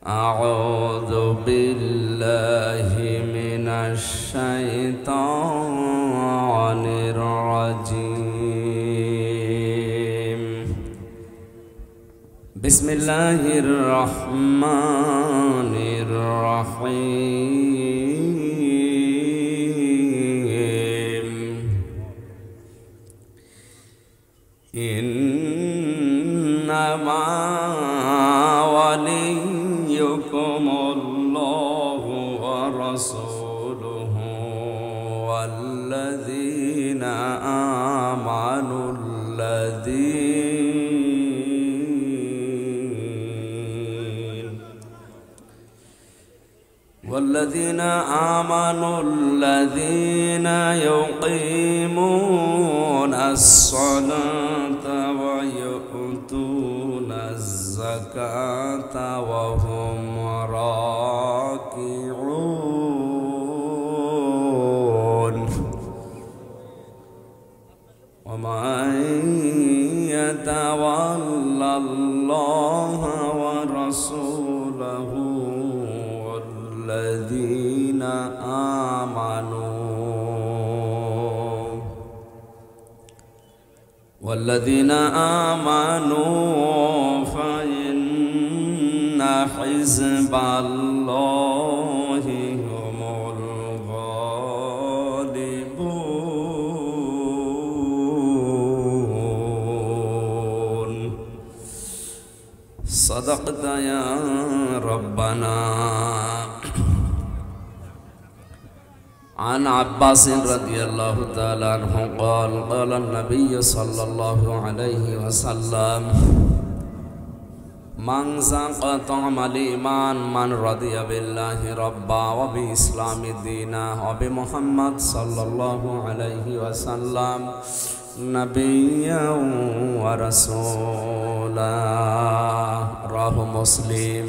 أعوذ بالله من الشيطان الرجيم بسم الله الرحمن الرحيم إنما وليكم الله ورسوله والذين آمنوا الذين يقيمون الصلاة ويؤتون الزكاة وهم راكعون ومن يتولى الله ورسوله والذين آمنوا فإن حزب الله هم الغالبون صدقت يا ربنا. عن عباس رضي الله تعالى عنه قال قال النبي صلى الله عليه وسلم من ذاق طعم الإيمان من رضي بالله ربا وبإسلام دينا وبمحمد صلى الله عليه وسلم نبيا ورسولا. رواه مسلم.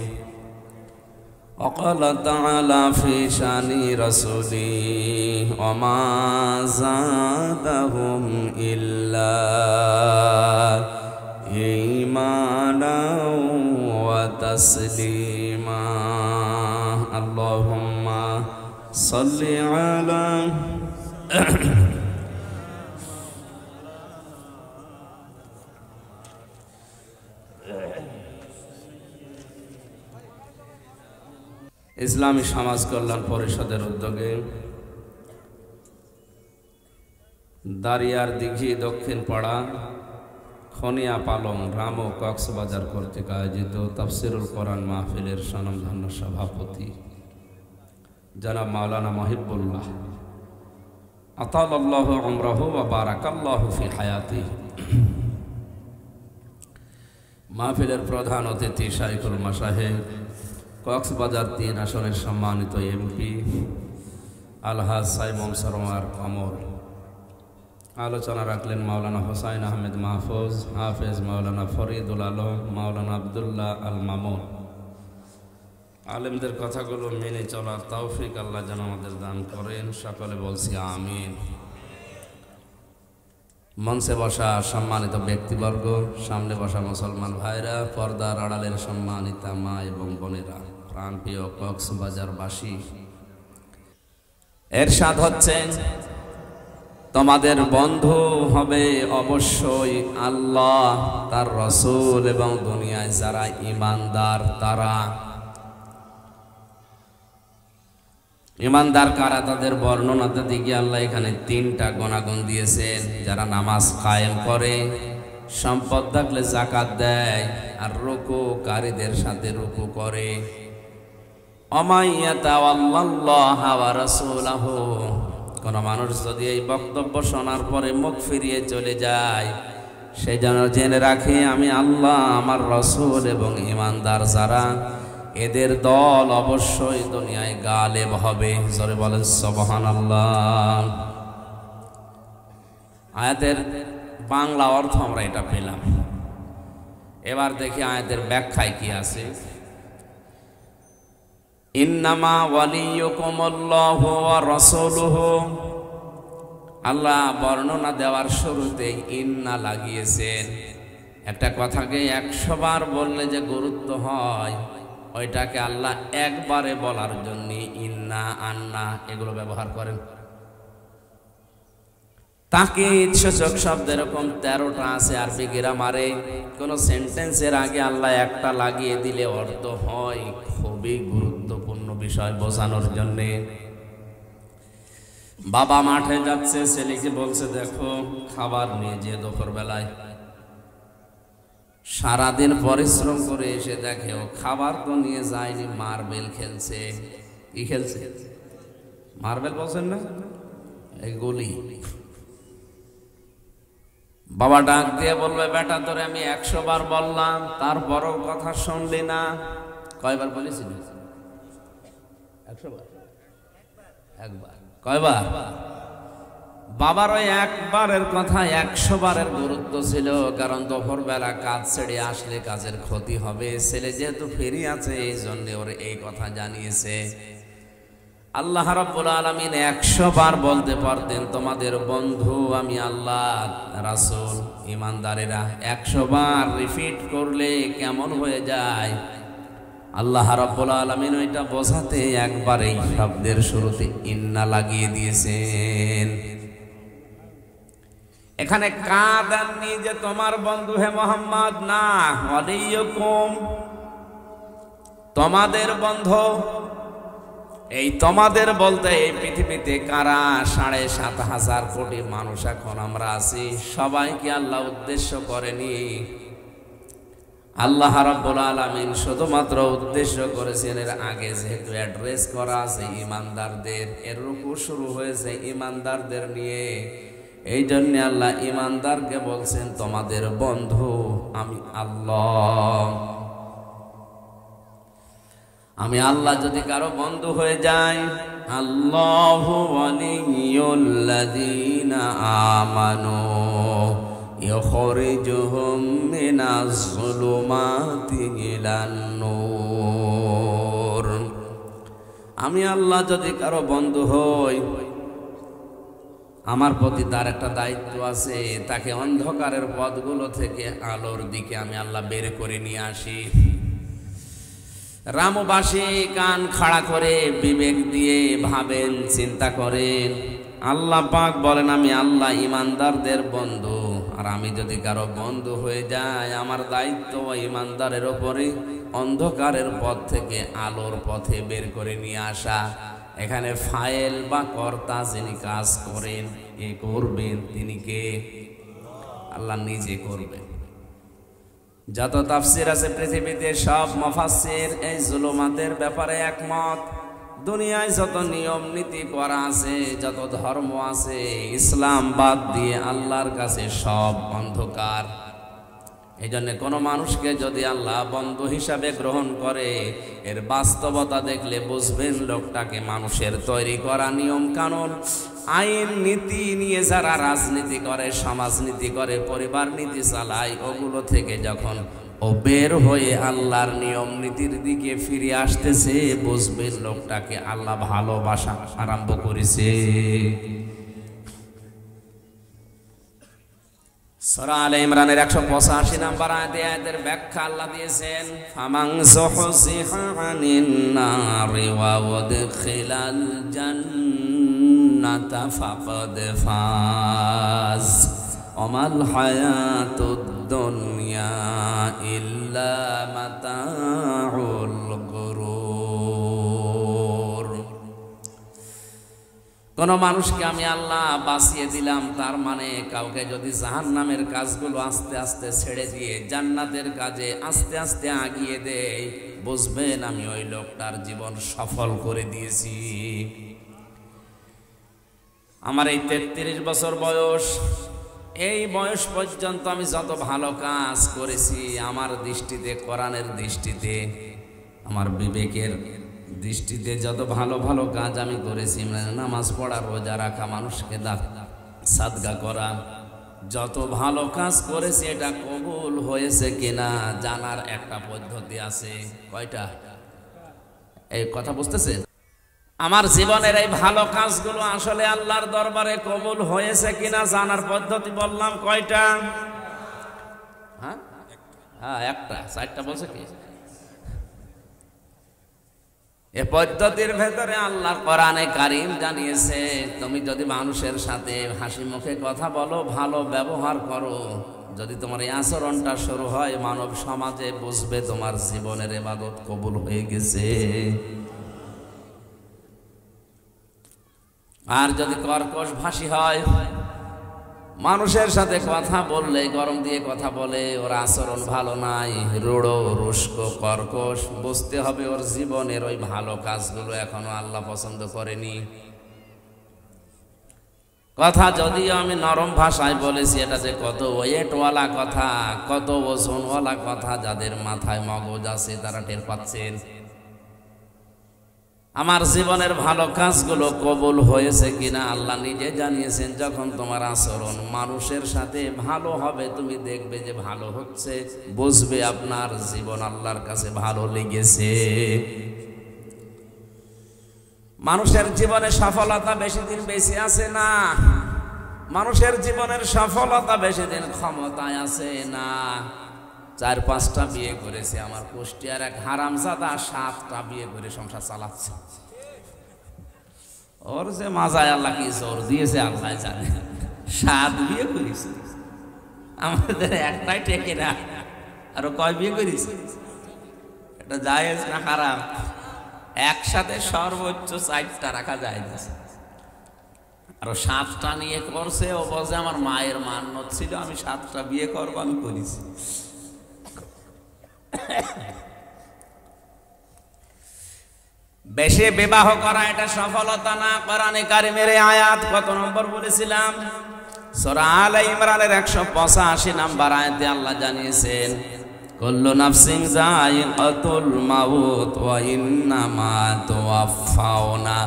وقال تعالى في شان رسوله وما زادهم إلا إيمانا وتسليما. اللهم صل على ইসলামী সমাজ কল্যাণ পরিষদের উদ্যোগে দারিয়ার দিঘি দক্ষিণ পাড়া খনিয়া পালং রাম ও কক্সবাজার কর্তৃক আয়োজিত তাফসিরুল কোরআন মাহফিলের স্বনামধন্য সভাপতি জনাব মাওলানা মহিবুল্লাহ আতালাল্লাহু উমরাহু ওয়া বারাকাল্লাহু ফি হায়াতিহি। মাহফিলের প্রধান অতিথি শাইখুল মাশায়েখ কক্সবাজার 3 আসনের সম্মানিত এমপি আলহাজ সাইমন সরওয়ার কমল। আলোচনা রাখলেন মাওলানা হোসাইন আহমেদ মাহফুজ, হাফেজ মাওলানা ফরিদুল আলম, মাওলানা আবদুল্লাহ আল মামুন। আলেমদের কথাগুলো মেনে চলার তৌফিক আল্লাহ যেন আমাদের দান করেন, সকলে বলছি আমিন। মঞ্চে বসা সম্মানিত ব্যক্তিবর্গ, সামনে বসা মুসলমান ভাইরা, পর্দার আড়ালের সম্মানিতা মা এবং বোনেরা, প্রাণপ্রিয় কক্সবাজারবাসী, এরশাদ হচ্ছে তোমাদের বন্ধু হবে অবশ্যই আল্লাহ, তার রাসূল এবং দুনিয়ায় যারা ঈমানদার তারা। ঈমানদার কারা তাদের বর্ণনাতে দিকে আল্লাহ এখানে 3টা গুণাগুণ দিয়েছেন। যারা নামাজ কায়েম করে, সম্পদ থাকলে যাকাত দেয়, আর রুকুকারীদের সাথে রুকু করে। অমাইয়াতাওয়াল্লাল্লাহা ওয়া রাসূলাহু, কোন মানুষ যদি এই বক্তব্য শোনার পরে মুখ ফিরিয়ে চলে যায়, সে যেন জেনে রাখে আমি আল্লাহ, আমার রাসূল এবং ঈমানদার যারা, এদের দল অবশ্যই দুনিয়ায় গালেব হবে। জোরে বলেন সুবহানাল্লাহ। আয়াতের বাংলা অর্থ আমরা এটা পেলাম। এবার দেখি আয়াতের ব্যাখ্যায় কি আছে। ইন্নামা ওয়ালিয়ুকুমুল্লাহু ওয়া রাসূলুহু, আল্লাহ বর্ণনা দেওয়ার শুরুতে ইন্না লাগিয়েছেন। একটা কথাকে 100 বার বললে যে গুরুত্ব হয়, ওইটাকে আল্লাহ একবারে বলার জন্য ইন্না আন্না এগুলো ব্যবহার করেন। তাকিদ সূচক শব্দ এরকম 13টা আছে আরবি গ্রামারে। কোন সেন্টেন্সের আগে আল্লাহ একটা লাগিয়ে দিলে অর্থ হয় খুবই গুরুত্বপূর্ণ বিষয় বোঝানোর জন্য। বাবা মাঠে যাচ্ছে, ছেলেকে বলছে দেখো খাবার নিয়ে যে দুপুর বেলায়। সারাদিন পরিশ্রম করে এসে দেখে ও খাবার তো নিয়ে যায়নি, মার্বেল খেলছে। কি খেলছে? মার্বেল বলছেন না, এই গলি। বাবা ডাক দিয়ে বলবে বেটা তোরে আমি 100 বার বললাম, তারপরও কথা শুনলি না। কয়বার বলেছি? 100 বার। একবার। কয়বার? বাবার ওই একবারের কথা 100 বারের গুরুত্ব ছিল, কারণ দুপুর বেলা কাজ ছেড়ে আসলে কাজের ক্ষতি হবে। ছেলে যেহেতু ফেরি আছে এই জন্য ওর এই কথা জানিয়েছে। আল্লাহ রাব্বুল আলামিন 100 বার বলতে পারতেন তোমাদের বন্ধু আমি আল্লাহ, রাসূল, ঈমানদারেরা 100 বার রিপিট করলে কেমন হয়ে যায়। আল্লাহ রাব্বুল আলামিন ওইটা বোঝাতে একবারেই শব্দের শুরুতে ইন্না লাগিয়ে দিয়েছেন। এখানে কাদাননি যে তোমার বন্ধু হে মুহাম্মদ, না, ওয়ালিয়ুকুম তোমাদের বন্ধু। এই তোমাদের বলতে এই পৃথিবীতে কারা 7.5 কোটি মানুষ এখন আমরা আছি, সবাইকে আল্লাহ উদ্দেশ্য করেনি। আল্লাহ রাব্বুল আলামিন শুধুমাত্র উদ্দেশ্য করেছেন এর আগে যেহেতু অ্যাড্রেস করা আছে ঈমানদারদের, এর রুকু শুরু হয়েছে ঈমানদারদের নিয়ে। এই জন্য আল্লাহ ঈমানদারকে বলছেন তোমাদের বন্ধু আমি আল্লাহ। আমি আল্লাহ যদি কারো বন্ধু হয়ে যাই, আল্লাহু ওয়ালিয়ুল্লাযীনা আমানু ইখরিজুহুম মিনাজ যুলুমাতি ইলান নূর। আমি আল্লাহ যদি কারো বন্ধু হই, আমার প্রতি তার একটা দায়িত্ব আছে, তাকে অন্ধকারের পথগুলো থেকে আলোর দিকে আমি আল্লাহ বের করে নিয়ে আসি। রামবাসী কান খাড়া করে বিবেক দিয়ে ভাবেন, চিন্তা করেন। আল্লাহ পাক বলেন আমি আল্লাহ ঈমানদারদের বন্ধু, আর আমি যদি কারো বন্ধু হয়ে যাই আমার দায়িত্ব ঈমানদারের ওপরে অন্ধকারের পথ থেকে আলোর পথে বের করে নিয়ে আসা। এখানে ফাইল বা কর্তা যিনি কাজ করেন, এ করবেন তিনি কে? আল্লাহ নিজে করবেন। যত তাফসীর আছে পৃথিবীতে সব মুফাসসির এই জুলুমাতের ব্যাপারে একমত। দুনিয়ায় যত নিয়ম নীতি করা আছে, যত ধর্ম আছে, ইসলাম বাদ দিয়ে আল্লাহর কাছে সব অন্ধকার। এই জন্য কোনো মানুষকে যদি আল্লাহ বন্ধু হিসাবে গ্রহণ করে, এর বাস্তবতা দেখলে বুঝবেন লোকটাকে মানুষের তৈরি করা নিয়ম কানুন, আইন নীতি নিয়ে যারা রাজনীতি করে, সমাজনীতি করে, পরিবার নীতি চালায়, ওগুলো থেকে যখন ও বের হয়ে আল্লাহর নিয়ম নীতির দিকে ফিরে আসতেছে, বুঝবেন লোকটাকে আল্লাহ ভালোবাসা আরম্ভ করেছে। সূরা আলে ইমরানের 185 নম্বর আয়াতের ব্যাখ্যা আল্লাহ দিয়েছেন, ফামান যুহজিহা আনিন নারি ওয়া উদখিলাল জান্নাতা ফাকাদ ফাজ ওমাল হায়াতুদ দুনিয়া ইল্লা মাতাউল গুরুর। কোন মানুষকে আমি আল্লাহ বাঁচিয়ে দিলাম, তার মানে কাউকে যদি জাহান্নামের কাজগুলো আস্তে আস্তে ছেড়ে দিয়ে জান্নাতের কাজে আস্তে আস্তে আগিয়ে দেয়, বুঝবেন আমি ওই লোকটার জীবন সফল করে দিয়েছি। আমার এই 33 বছর বয়স, এই বয়স পর্যন্ত আমি যত ভালো কাজ করেছি আমার দৃষ্টিতে, কোরআনের দৃষ্টিতে, আমার বিবেকের দৃষ্টিতে যত ভালো ভালো কাজ আমি করেছি, নামাজ পড়া, রোজা রাখা, মানুষকে সাদকা করা, যত ভালো কাজ করেছি এটা কবুল হয়েছে কিনা জানার একটা পদ্ধতি আছে। কয়টা? এই কথা বুঝতেছেন? আমার জীবনের এই ভালো কাজগুলো আসলে আল্লাহর দরবারে কবুল হয়েছে কিনা জানার পদ্ধতি বললাম কয়টা? হ্যাঁ, একটা। 4টা বলছে কি? এ পদ্ধতির ভেতরে আল্লাহর কোরআনে কারীম জানিয়েছে, তুমি যদি মানুষের সাথে হাসি মুখে কথা বলো, ভালো ব্যবহার করো, যদি তোমার এই আচরণটা শুরু হয়, মানব সমাজে বুঝবে তোমার জীবনের ইবাদত কবুল হয়ে গেছে। আর যদি কর্কশ ভাষী হয়, মানুষের সাথে কথা বললে গরম দিয়ে কথা বলে, ওর আচরণ ভালো নাই, রূঢ় রুস্ক কর্কশ, বুঝতে হবে ওর জীবনের ওই ভালো কাজগুলো এখনো আল্লাহ পছন্দ করেনি। কথা যদিও আমি নরম ভাষায় বলেছি, এটা যে কত ওয়েটওয়ালা কথা, কত ওজনওয়ালা কথা, যাদের মাথায় মগজ আছে তারা টের পাচ্ছেন। আমার জীবনের ভালো কাজগুলো কবুল হয়েছে কিনা আল্লাহ নিজে জানিয়েছেন। যখন তোমার আচরণ মানুষের সাথে ভালো হবে, তুমি দেখবে যে ভালো হচ্ছে, বুঝবে আপনার জীবন আল্লাহর কাছে ভালো লেগেছে। মানুষের জীবনে সফলতা বেশি দিন বেঁচে আছে না, মানুষের জীবনের সফলতা বেশি দিন ক্ষমতায় আছে না। 4-5টা বিয়ে করেছে আমার কুষ্টিয়ার এক হারামজাদা, 7টা বিয়ে করে সংসার চালাচ্ছে। ওর যে মাজায় আল্লাহ কি জোর দিয়েছে আল্লাহ জানে, 7 বিয়ে করেছে। আমাদের একটাই টেকে না, আরো কয় বিয়ে করেছে? এটা জায়েজ না হারাম? একসাথে সর্বোচ্চ 4টা রাখা যায় না, আরো 7টা নিয়ে করছে। ও বলছে আমার মায়ের মান্যত ছিল, আমি 7টা বিয়ে করবো, আমি করেছি। বেশি বিবাহ করা এটা সফলতা না। কোরআনে কারীমের আয়াত কত নম্বর বলেছিলাম? সূরা আলে ইমরানের 185 নম্বর আয়াতে আল্লাহ জানিয়েছেন, কুল্লু নাফসিন যায়িকাতুল মাউত ওয়া ইন্নামা তুওয়াফাউনা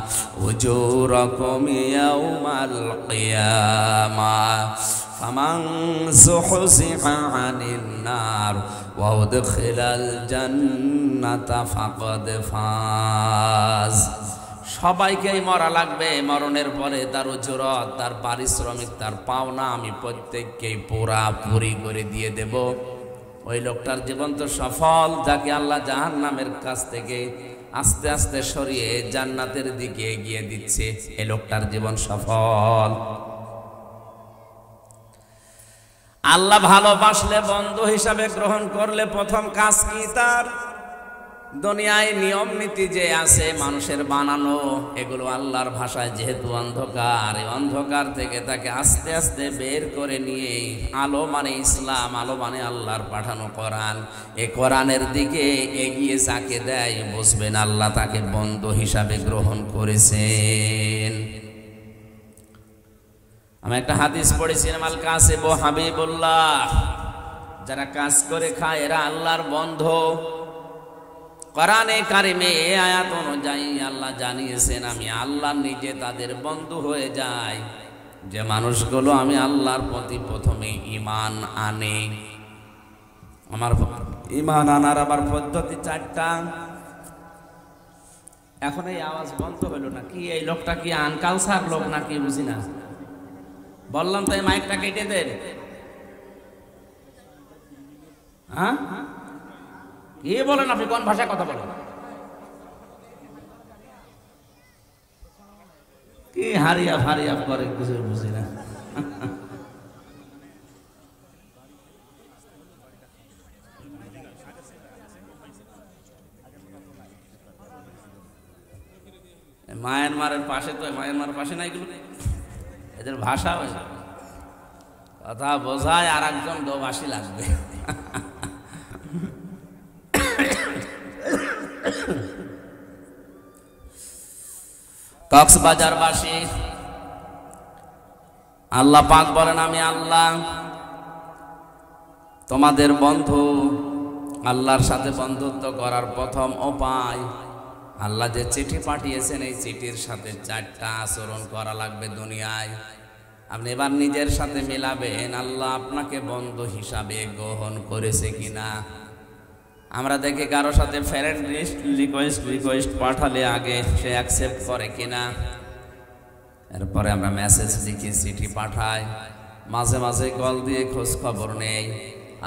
উজুরাকুম ইয়াউমাল কিয়ামাহ ফামান যুহজিহা আনিন নার ওয়া উদখিলাল জান্নাতা ফাকাদ ফাজ। সবাইকেই মরা লাগবে, মরণের পরে তার উজরত, তার পারিশ্রমিক, তার পাওনা আমি প্রত্যেককেই পুরাপুরি করে দিয়ে দেব। ওই লোকটার জীবন তো সফল, যাকে আল্লাহ জাহান্নামের কাছ থেকে আস্তে আস্তে সরিয়ে জান্নাতের দিকে এগিয়ে দিচ্ছে, এই লোকটার জীবন সফল। আল্লাহ ভালোবাসলে, বন্ধু হিসাবে গ্রহণ করলে প্রথম কাজ কি তার? দুনিয়ায় নিয়ম নীতি যে আছে মানুষের বানানো, এগুলো আল্লাহর ভাষায় যেহেতু অন্ধকার, এই অন্ধকার থেকে তাকে আস্তে আস্তে বের করে নিয়ে আলো মানে ইসলাম, আলো মানে আল্লাহর পাঠানো কোরআন, এই কোরআনের দিকে এগিয়ে যাকে দেয়, বুঝবেন আল্লাহ তাকে বন্ধু হিসাবে গ্রহণ করেছেন। আমি একটা হাদিস পড়েছিলাম, আল কাসিব হাবিবুল্লাহ, যারা কাজ করে খায় এরা আল্লাহর বন্ধু। কোরআনে কারিমে এই আয়াত অনুযায়ী আল্লাহ জানিয়েছেন, আমি আল্লাহ নিজে তাদের বন্ধু হয়ে যাই যে মানুষগুলো আমি আল্লাহর প্রতি প্রথমে ঈমান আনে। আমার ঈমান আনার আবার পদ্ধতি 4টা। এখন এই আওয়াজ বন্ধ হলো না কি? এই লোকটা কি আনকালচার লোক নাকি বুঝি না। বললাম তো এই মাইকটা কেটে দেন। হ্যাঁ, কি বলেন আপনি? কোন ভাষায় কথা বলেন? কি হারিয়াফ হারিয়াফ করে কিছু বুঝি না। মায়ানমারের পাশে তো, মায়ানমারের পাশে না এগুলো, এদের ভাষা কথা বোঝায়, আর একজন দোভাষী লাগবে। কক্সবাজারবাসী, আল্লাহ পাক বলেন, আমি আল্লাহ তোমাদের বন্ধু। আল্লাহর সাথে বন্ধুত্ব করার প্রথম উপায়, আল্লাহ যে চিঠি পাঠিয়েছেন এই চিঠির সাথে 4টা আচরণ করা লাগবে দুনিয়ায়। আপনি এবার নিজের সাথে মিলাবেন আল্লাহ আপনাকে বন্ধু হিসাবে গ্রহণ করেছে কিনা। আমরা দেখি কারোর সাথে ফ্রেন্ড রিকোয়েস্ট পাঠালে আগে সে অ্যাকসেপ্ট করে কিনা, এরপরে আমরা মেসেজ লিখি, চিঠি পাঠাই, মাঝে মাঝে কল দিয়ে খোঁজ খবর নেই।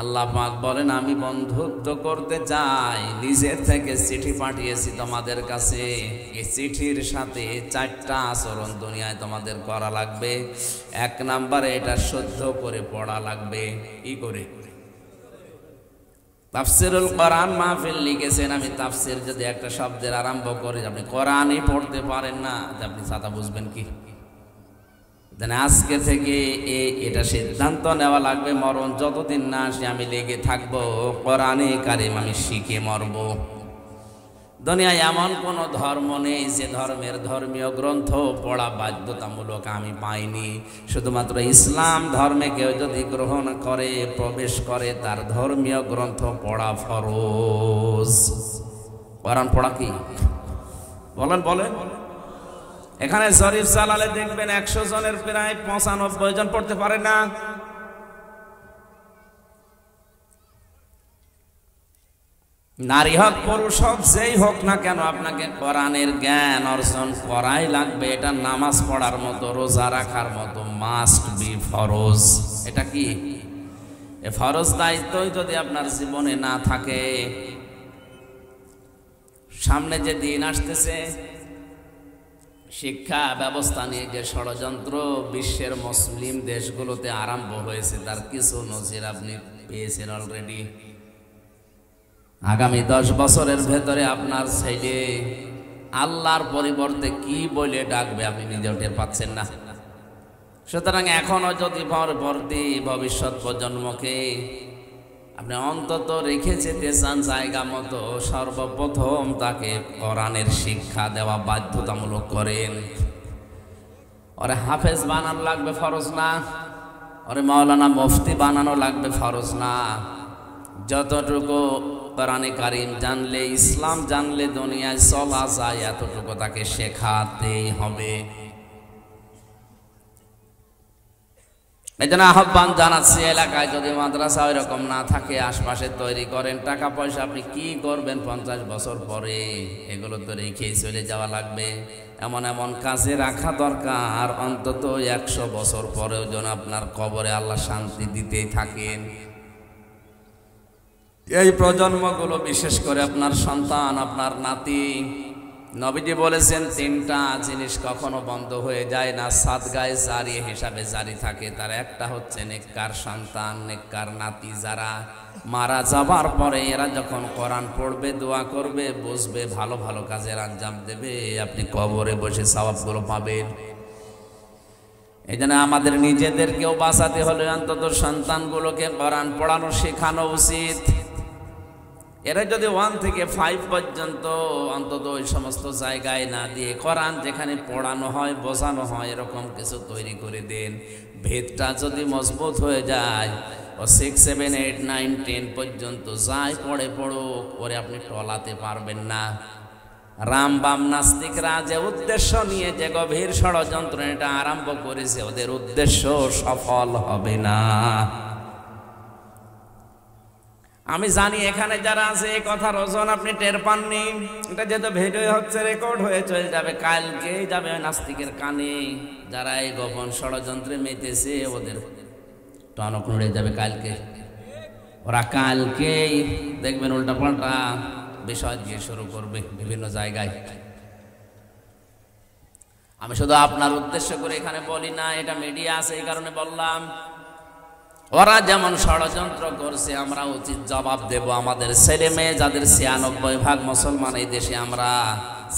আল্লাহ পাক বলেন আমি বন্ধুত্ব করতে চাই, নিজের থেকে চিঠি পাঠিয়েছি তোমাদের কাছে। এই চিঠির সাথে 4টা আচরণ দুনিয়ায় তোমাদের করা লাগবে। 1 নম্বরে এটা শুদ্ধ করে পড়া লাগবে। কি করে? তাফসিরুল কোরআন মাহফিল লিখেছেন, আমি তাফসির যদি একটা শব্দের আরম্ভ করি, আপনি কোরআনই পড়তে পারেন না, আপনি ছাতা বুঝবেন কি? আজকে থেকে এটা সিদ্ধান্ত নেওয়া লাগবে, মরণ যতদিন না আসে আমি লেগে থাকবো কোরআনে কারিম আমি শিখে মরব। দুনিয়ায় এমন কোন ধর্ম নেই যে ধর্মের ধর্মীয় গ্রন্থ পড়া বাধ্যতামূলক আমি পাইনি। শুধুমাত্র ইসলাম ধর্মে কেউ যদি গ্রহণ করে, প্রবেশ করে, তার ধর্মীয় গ্রন্থ পড়া ফরজ। কোরআন পড়া কি? বলেন বলেন। এখানে শরীফ সালালে দেখবেন 100 জনের প্রায় 95 জন পড়তে পারে না। নারী হোক পুরুষ হোক যেই হোক না কেন, আপনাকে কোরআনের জ্ঞান অর্জন করাই লাগবে। এটা নামাজ পড়ার মতো, রোজা রাখার মতো, মাস্ট বি, ফরজ। এটা কি? এ ফরজ দায়িত্বই যদি আপনার জীবনে না থাকে, সামনে যে দিন আসতেছে, শিক্ষা ব্যবস্থা নিয়ে যে ষড়যন্ত্র বিশ্বের মুসলিম দেশগুলোতে আরম্ভ হয়েছে, তার কিছু নজির আপনি পেয়েছেন অলরেডি। আগামী 10 বছরের ভেতরে আপনার ছেলে আল্লাহর পরিবর্তে কি বলে ডাকবে আপনি নিজেও টের পাচ্ছেন না। সুতরাং এখনো যদি পরবর্তী ভবিষ্যৎ প্রজন্মকে আপনি অন্তত রেখে যেতে চান জায়গা মতো, সর্বপ্রথম তাকে কোরআনের শিক্ষা দেওয়া বাধ্যতামূলক করেন। ওরে হাফেজ বানানো লাগবে ফরজ না, ওরে মাওলানা মুফতি বানানো লাগবে ফরজ না। যতটুকু কোরআনে কারিম জানলে, ইসলাম জানলে দুনিয়ায় চলা যায়, এতটুকু তাকে শেখাতেই হবে। এই জন্য আহ্বান জানাচ্ছি, এলাকায় যদি মাদ্রাসা ওই রকম না থাকে, আশপাশে তৈরি করেন। টাকা পয়সা আপনি কি করবেন 50 বছর পরে? এগুলো তো রেখেই চলে যাওয়া লাগবে। এমন এমন কাজে রাখা দরকার, অন্তত 100 বছর পরেও যেন আপনার কবরে আল্লাহ শান্তি দিতেই থাকেন। এই প্রজন্মগুলো, বিশেষ করে আপনার সন্তান, আপনার নাতি, নবীজি বলেছেন 3টা জিনিস কখনো বন্ধ হয়ে যায় না, সাদগায়ে জারি হিসাবে জারি থাকে। তার একটা হচ্ছে নেককার সন্তান, নেককার নাতি। যারা মারা যাবার পরে এরা যখন কোরআন পড়বে, দোয়া করবে, বুঝবে, ভালো ভালো কাজের আঞ্জাম দেবে, আপনি কবরে বসে সওয়াবগুলো পাবেন। এই জন্য আমাদের নিজেদেরকেও বাঁচাতে হলে অন্তত সন্তানগুলোকে কোরআন পড়ানো শেখানো উচিত। এরা যদি 1 থেকে 5 পর্যন্ত অন্তত ওই সমস্ত জায়গায় না দিয়ে কোরআন যেখানে পড়ানো হয়, বোঝানো হয়, এরকম কিছু তৈরি করে দেন। ভেদটা যদি মজবুত হয়ে যায়, ও 6, 7, 8, 9, 10 পর্যন্ত যাই পড়ে পড়ুক, ওরে আপনি টলাতে পারবেন না। রাম বাম নাস্তিকরা যে উদ্দেশ্য নিয়ে যে গভীর ষড়যন্ত্র এটা আরম্ভ করেছে, ওদের উদ্দেশ্য সফল হবে না। আমি জানি এখানে যারা আছে এই কথার ওজন আপনি টের পাননি। এটা যেহেতু ভিডিও হচ্ছে, রেকর্ড হয়ে চলে যাবে, কালকেই যাবে নাস্তিকের কানে। যারা এই গোপন ষড়যন্ত্রে মেতেছে, ওদের টনক নড়ে যাবে কালকে। ওরা কালকেই দেখবেন উল্টা পাল্টা বিষয় দিয়ে শুরু করবে বিভিন্ন জায়গায়। আমি শুধু আপনার উদ্দেশ্য করে এখানে বলি না, এটা মিডিয়া আছে এই কারণে বললাম। ওরা যেমন ষড়যন্ত্র করছে, আমরা উচিত জবাব দেব। আমাদের ছেলে মেয়ে যাদের 96% মুসলমান এই দেশে, আমরা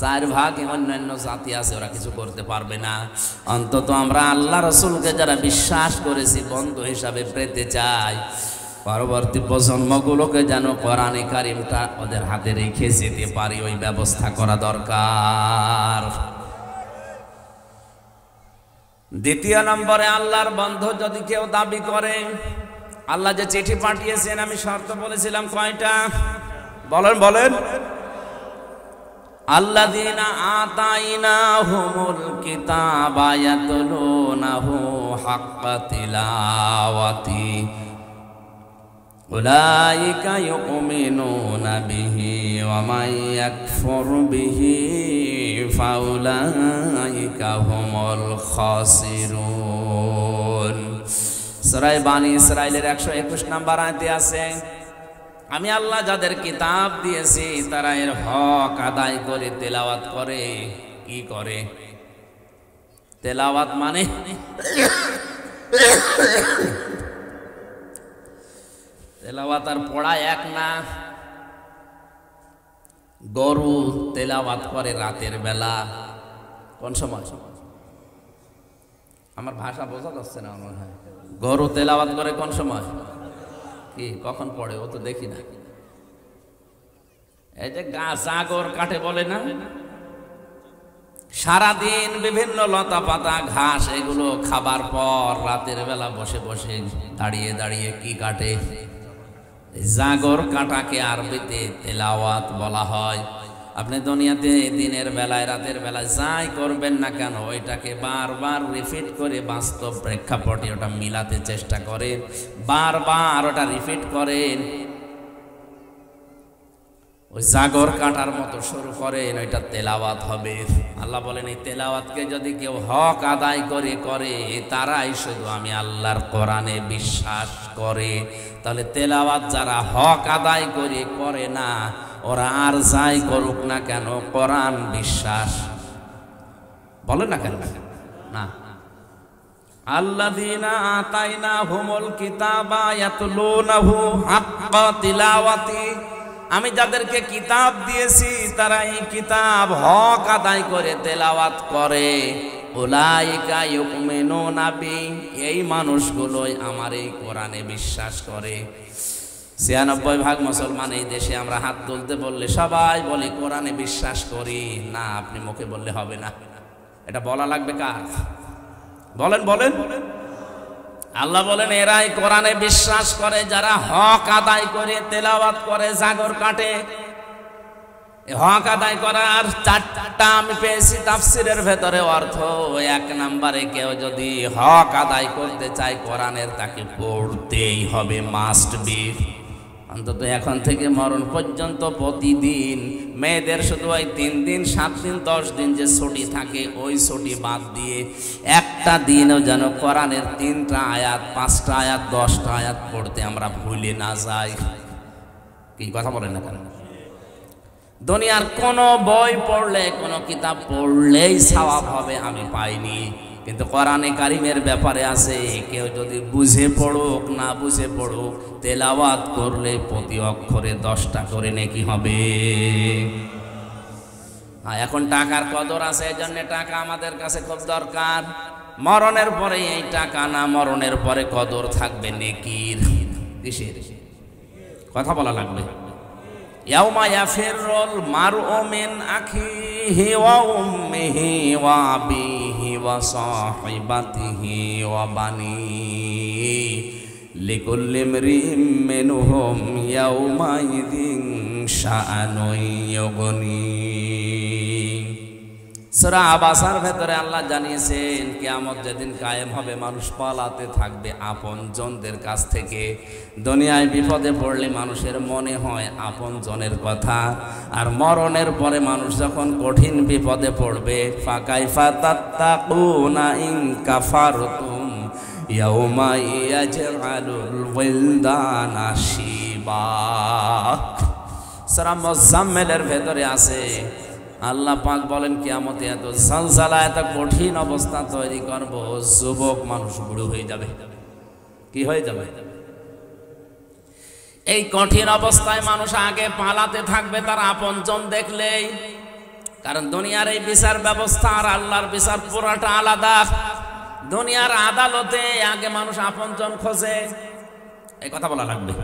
4% অন্যান্য জাতি আছে, ওরা কিছু করতে পারবে না। অন্তত আমরা আল্লাহ রসুলকে যারা বিশ্বাস করেছি, বন্ধু হিসাবে পেতে চাই, পরবর্তী প্রজন্মগুলোকে যেন কোরআনে কারিমটা ওদের হাতে রেখে যেতে পারি, ওই ব্যবস্থা করা দরকার। দ্বিতীয় নম্বরে, আল্লাহর বন্ধু যদি কেউ দাবি করে, আল্লাহ যে চিঠি পাঠিয়েছেন, আমি শর্ত বলেছিলাম কয়টা? বলেন বলেন। আল্লাযীনা আতাইনাহুমুল কিতাবা ইয়াতলুনাহু হাক্কা তিলাওয়াতি উলাইকা ইউমিনুনা বিহি ওয়া মান ইয়াকফুর বিহি ফাউলাইকা হুমুল খাসিরুন। সূরা বানী ইসরাঈলের 121 নম্বর আয়াতে আছে, আমি আল্লাহ যাদের কিতাব দিয়েছি তারা এর হক আদায় করে তেলাওয়াত করে। কি করে? তেলাওয়াত মানে তেলাওয়াত আর পড়া এক না। গরু তেলাওয়াত করে রাতের বেলা। কোন সময়? আমার ভাষা বোঝা যাচ্ছে না মনে হয়। গরু তেলাওয়াত করে কোন সময়? কি কখন পড়ে? ও তো দেখি না। এই যে জাগর কাটে বলে না, সারাদিন বিভিন্ন লতা পাতা ঘাস এগুলো খাবার পর রাতের বেলা বসে বসে দাঁড়িয়ে দাঁড়িয়ে কি কাটে? জাগর কাটাকে আরবিতে তেলাওয়াত বলা হয়। আপনি দুনিয়াতে দিনের বেলায় রাতের বেলায় যাই করবেন না কেন, ওইটাকে বারবার রিপিট করে বাস্তব প্রেক্ষাপটে ওটা মিলাতে চেষ্টা করেন, বারবার ওটা রিপিট করেন, ওই জাগর কাটার মতো শুরু করেন, ওইটা তেলাওয়াত হবে। আল্লাহ বলেন এই তেলাওয়াতকে যদি কেউ হক আদায় করে তারাই শুধু আমি আল্লাহর কোরআনে বিশ্বাস করে। তাহলে তেলাওয়াত যারা হক আদায় করে না, ওরা আর যাই করুক না কেন কোরআন বিশ্বাস বলে না কেন? না। আল্লাযীনা আতাইনাহুমুল কিতাবা ইয়াতলুনাহু হাক্কা তিলাওয়াতি, আমি যাদেরকে কিতাব দিয়েছি তারা এই কিতাব হক আদায় করে তেলাওয়াত করে। উলাইকা ইউমিনুনা বি, এই মানুষগুলোই আমার এই কোরআনে বিশ্বাস করে। ৯৬% মুসলমান এই দেশে আমরা হাত তুলতে বললে সবাই বলে কোরআনে বিশ্বাস করি না। আপনি মুখে বললে হবে না, এটা বলা লাগবে কার? বলেন বলেন। আল্লাহ বলেন এরাই কোরআনে বিশ্বাস করে যারা হক আদায় করে তেলাওয়াত করে, জাগর কাটে। হক আদায় করার 4টা আমি পেয়েছি তাফসিরের ভেতরে অর্থ। 1 নম্বরে কেউ যদি হক আদায় করতে চায় কোরআনের, তাকে পড়তেই হবে, মাস্ট বি। অন্তত এখন থেকে মরণ পর্যন্ত প্রতিদিন মেয়েদের শুধু ওই 3 দিন 7 দিন 10 দিন যে ছুটি থাকে, ওই ছুটি বাদ দিয়ে একটা দিনও যেন কোরআনের 3টা আয়াত 5টা আয়াত 10টা আয়াত পড়তে আমরা ভুলে না যাই। কি কথা বলেন না কেন? দুনিয়ার কোনো বই পড়লে, কোনো কিতাব পড়লেই সওয়াব হবে আমি পাইনি, কিন্তু কোরআনে কারিমের ব্যাপারে আছে, কেউ যদি বুঝে পড়ুক না বুঝে পড়ুক, তেলাওয়াত করলে প্রতি অক্ষরে 10টা করে নেকি হবে। এখন টাকার কদর আছে, এই জন্য টাকা আমাদের কাছে খুব দরকার। মরণের পরে এই টাকা না, মরণের পরে কদর থাকবে নেকির। কিসের কথা বলা লাগবে? ইয়াউমা ইয়াফিরুল মারউ মিন আখিহি ওয়া উম্মিহি ওয়া আবিহি ওয়া সাহিবাতিহি ওয়া বানিহি লিকুল্লি ইমরিইম মিনহুম ইয়াউমা ইযিন শাআনুন ইউগনি। সূরা আবাসার ভেতরে আল্লাহ জানিয়েছেন কিয়ামত যেদিন কায়েম হবে, মানুষ পালাতে থাকবে আপনজনদের কাছ থেকে। দুনিয়ায় বিপদে পড়লে মানুষের মনে হয় আপনজনের কথা, আর মরণের পরে মানুষ যখন কঠিন বিপদে পড়বে, ফাকাইফা তাত্তাকুনা ইন কাফারতুম ইয়াউমা ইয়াজআলুল ওয়ালদানা শিবা। সূরা মুজাম্মিলের ভেতরে আছে, আল্লাহ পাক বলেন কিয়ামতে এত জালজালা, এত কঠিন অবস্থা তৈরি করব, যুবক মানুষ বুড়ো হয়ে যাবে। কি হয়ে যাবে? এই কঠিন অবস্থায় মানুষ আগে পালাতে থাকবে তার আপনজন দেখলেই। কারণ দুনিয়ার এই বিচার ব্যবস্থা আর আল্লাহর বিচার পুরাটা আলাদা। দুনিয়ার আদালতে আগে মানুষ আপনজন খোঁজে, এই কথা বলা লাগবে।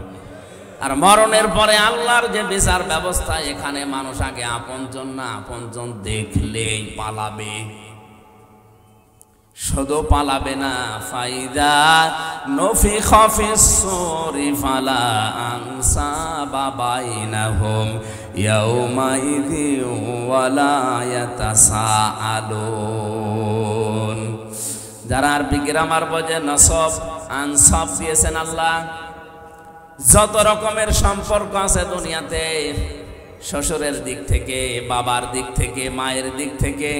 আর মরণের পরে আল্লাহর যে বিচার ব্যবস্থা, এখানে মানুষ আগে আপনজন না, আপনজন দেখলেই পালাবে। শুধু পালাবে না, ফাইদা নফিখা ফিস সূরি ফালা আনসাবা বাইনাহুম ইয়াউমাইযি ওয়ালা ইয়াতাসাআলুন। যারা আরবি গ্রামার বোঝে, নসব আনসাব দিয়েছেন আল্লাহ। যত রকমের সম্পর্ক আছে দুনিয়াতে, শ্বশুরের দিক থেকে, বাবার দিক থেকে, মায়ের দিক থেকে,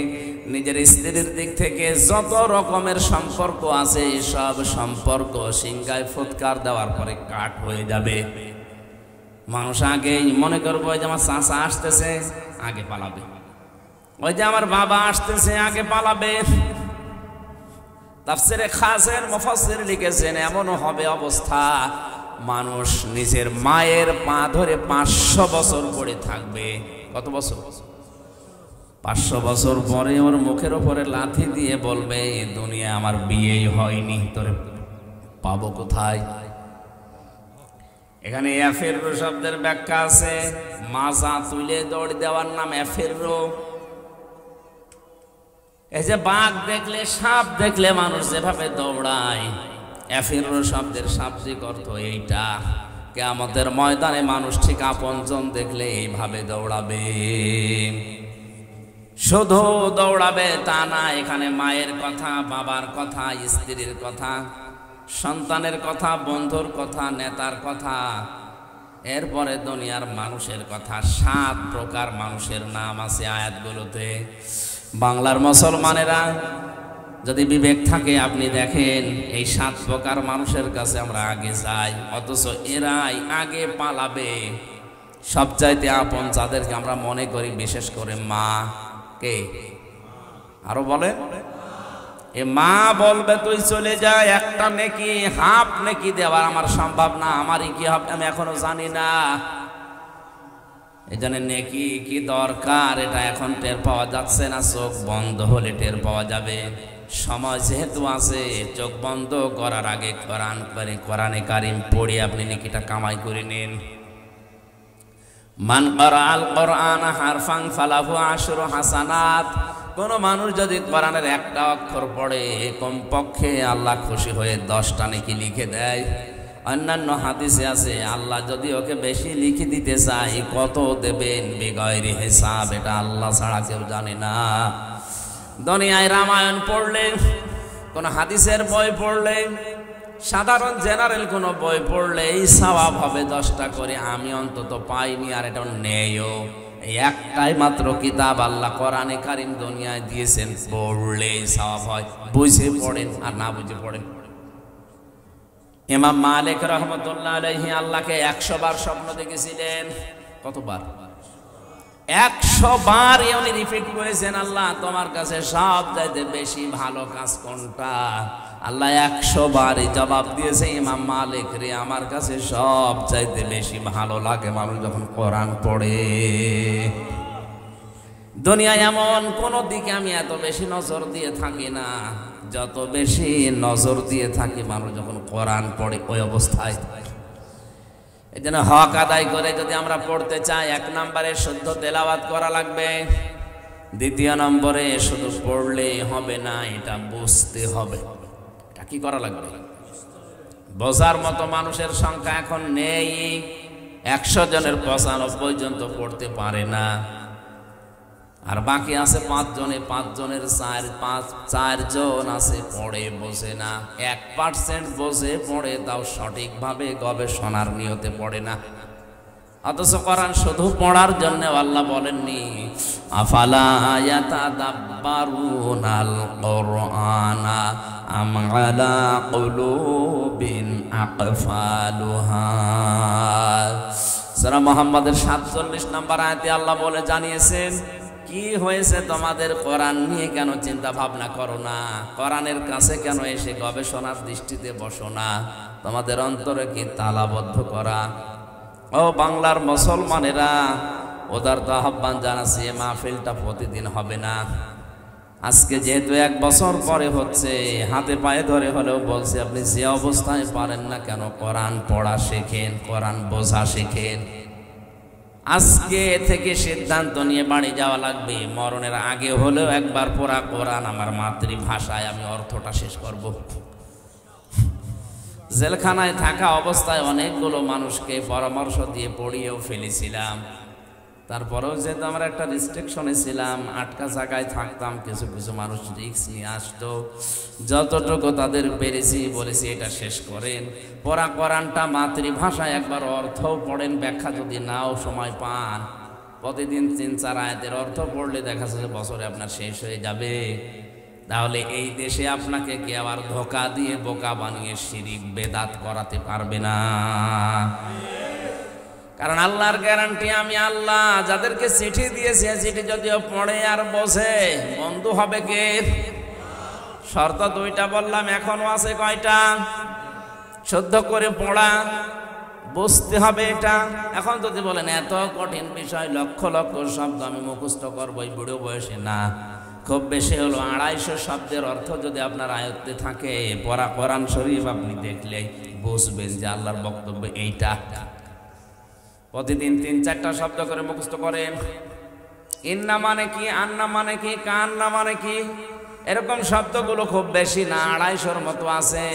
নিজের স্ত্রীর দিক থেকে যত রকমের সম্পর্ক আছে সব সম্পর্ক সিংহায় ফুৎকার দেওয়ার পরে কাট হয়ে যাবে। মানুষ আগেই মনে করবো ওই যে আমার চাচা আসতেছে আগে পালাবে, ওই যে আমার বাবা আসতেছে আগে পালাবে। তাফসিরে খাসের মুফাসসির লিখেছেন এমনও হবে অবস্থা মানুষ নিজের মায়ের পা ধরে 500 বছর পড়ে থাকবে। কত বছর? 500 বছর পরে ওর মুখের উপরে লাথি দিয়ে বলবে দুনিয়া আমার বিয়েই হয়নি, তোরে পাবো কোথায়? এখানে এফেররো শব্দের ব্যাখ্যা আছে, মাজা তুলে দৌড় দেওয়ার নাম এফেররো। এই যে বাঘ দেখলে সাপ দেখলে মানুষ যেভাবে দৌড়ায়, এফেররো শব্দের শাব্দিক অর্থ এইটা। কিয়ামতের ময়দানে মানুষ ঠিক আপনজন দেখলে এইভাবে দৌড়াবে। শুধু দৌড়াবে তা না, এখানে মায়ের কথা, বাবার কথা, স্ত্রীর কথা, সন্তানের কথা, বন্ধুর কথা, নেতার কথা, এরপরে দুনিয়ার মানুষের কথা। 7 প্রকার মানুষের নাম আছে আয়াতগুলোতে। বাংলার মুসলমানেরা যদি বিবেক থাকে আপনি দেখেন এই 7 প্রকার মানুষের কাছে আমরা আগে যাই, অথচ এরাই আগে পালাবে। সবচাইতে আপন যাদেরকে আমরা মনে করি বিশেষ করে মা। কে? আরো বলেন। এ মা বলবে তুই চলে যা, একটা নেকি হাফ নেকি দেওয়ার আমার সম্ভব না, আমারই কি হবে আমি এখনো জানি না। এই জন্য নেকি কি দরকার এটা এখন টের পাওয়া যাচ্ছে না, চোখ বন্ধ হলে টের পাওয়া যাবে। সময় যেহেতু আছে, চোখ বন্ধ করার আগে কোরআনে কারিম পড়ে আপনি নেকিটা কামাই করে নিন। মান ক্বারাআল কোরআন হারফান ফালাহু 10 হাসানাত। কোন মানুষ যদি কোরআনের একটা অক্ষর পড়ে কমপক্ষে আল্লাহ খুশি হয়ে 10টা নেকি লিখে দেয়। অন্যান্য হাদিসে আছে আল্লাহ যদি ওকে বেশি লিখে দিতে চায় কত দেবেন বিগয়রি হিসাব, এটা আল্লাহ ছাড়া কেউ জানে না। দুনিয়ায় রামায়ণ পড়লে, কোন হাদিসের বই পড়লে, সাধারণ জেনারেল কোন বই পড়লে এই সওয়াব হবে 10টা করে। আমি অন্তত পাইনি, আর এটা নেইও। এই একটাই মাত্র কিতাব আল্লাহ কোরআনে কারিম দুনিয়ায় দিয়েছেন, পড়লে সওয়াব হয়। বুঝে পড়েন আর না বুঝে পড়েন। ইমাম মালিক রহমতুল্লাহ আলাইহি আল্লাহকে 100 বার স্বপ্ন দেখেছিলেন। কতবার? 100 বার উনি রিপিট করেছেন, আল্লাহ তোমার কাছে সব চাইতে বেশি ভালো কাজ কোনটা? আল্লাহ 100 বারই জবাব দিয়েছে, ইমাম মালিক রে আমার কাছে সব চাইতে বেশি ভালো লাগে মানুষ যখন কোরআন পড়ে। দুনিয়ায় এমন কোন দিকে আমি এত বেশি নজর দিয়ে থাকি না যত বেশি নজর দিয়ে থাকি মানুষ যখন কোরআন পড়ে ওই অবস্থায়। এই জন্য হক আদায় করে যদি আমরা পড়তে চাই, 1 নম্বরে শুদ্ধ তেলাওয়াত করা লাগবে। 2 নম্বরে শুধু পড়লেই হবে না, এটা বুঝতে হবে। এটা কি করা লাগবে? বোঝার মতো মানুষের সংখ্যা এখন নেই। 100 জনের 95 জন তো পড়তে পারে না, আর বাকি আছে 5 জনে, 5 জনের 4 জন আছে পড়ে বোঝে না। 1% বোঝে পড়ে, তাও সঠিকভাবে গবেষণার নিয়তে পড়ে না। অথচ কোরআন শুধু পড়ার জন্য আল্লাহ বলেননি আফালা ইয়াতাদাব্বারুনাল কুরআনা আম আলা কুলুবিন আকফালুহা। সূরা মুহাম্মাদের 47 নম্বর আয়াতে আল্লাহ বলে জানিয়েছেন, কি হয়েছে তোমাদের? কোরআন নিয়ে কেন চিন্তা ভাবনা করো না? কোরআনের কাছে কেন এসে গবেষণার দৃষ্টিতে বসো না? তোমাদের অন্তরে কি তালাবদ্ধ করা? ও বাংলার মুসলমানেরা, ওদের তো আহ্বান জানাচ্ছি, মাহফিলটা প্রতিদিন হবে না। আজকে যেহেতু 1 বছর পরে হচ্ছে, হাতে পায়ে ধরে হলেও বলছি, আপনি যে অবস্থায় পারেন না কেন কোরআন পড়া শেখেন, কোরআন বোঝা শেখেন। আজকে থেকে সিদ্ধান্ত নিয়ে বাড়ি যাওয়া লাগবে। মরণের আগে হলেও একবার পড়া কোরআন আমার মাতৃভাষায় আমি অর্থটা শেষ করব। জেলখানায় থাকা অবস্থায় অনেকগুলো মানুষকে পরামর্শ দিয়ে পড়িয়েও ফেলেছিলাম। তারপরেও যেহেতু আমরা একটা রেস্ট্রিকশনে ছিলাম, আটকা জায়গায় থাকতাম, কিছু কিছু মানুষ রিস্ক নিয়ে আসতো। যতটুকু তাদের পেরেছি বলেছি এটা শেষ করেন। পড়া কোরআনটা মাতৃভাষায় একবার অর্থও পড়েন, ব্যাখ্যা যদি নাও সময় পান, প্রতিদিন 3-4 আয়াতের অর্থ পড়লে দেখা যাচ্ছে বছরে আপনার শেষ হয়ে যাবে। তাহলে এই দেশে আপনাকে কে আবার ধোঁকা দিয়ে বোকা বানিয়ে শিরিক বেদাত করাতে পারবে না। কারণ আল্লাহর গ্যারান্টি আমি আল্লাহ। যাদেরকে চিঠি দিয়েছে চিঠি যদিও পড়ে আর বসে, বন্ধু হবে কে? শর্ত 2টা বললাম, এখনো আছে কয়টা? শুদ্ধ করে পড়া, বুঝতে হবে এটা। এখন যদি বলেন এত কঠিন বিষয়, লক্ষ লক্ষ শব্দ আমি মুখস্থ করবো এই বুড়ো বয়সে, না, খুব বেশি হলো 250 শব্দের অর্থ যদি আপনার আয়ত্তে থাকে, পড়া কোরআন শরীফ আপনি দেখলে বুঝবেন যে আল্লাহর বক্তব্য এইটা। প্রতিদিন 3-4টা শব্দ করে মুখস্থ করেন। ইন্না মানে কি, আন্না মানে কি, কান্না মানে কি, এরকম শব্দগুলো খুব বেশি না, 250-র মতো আছে।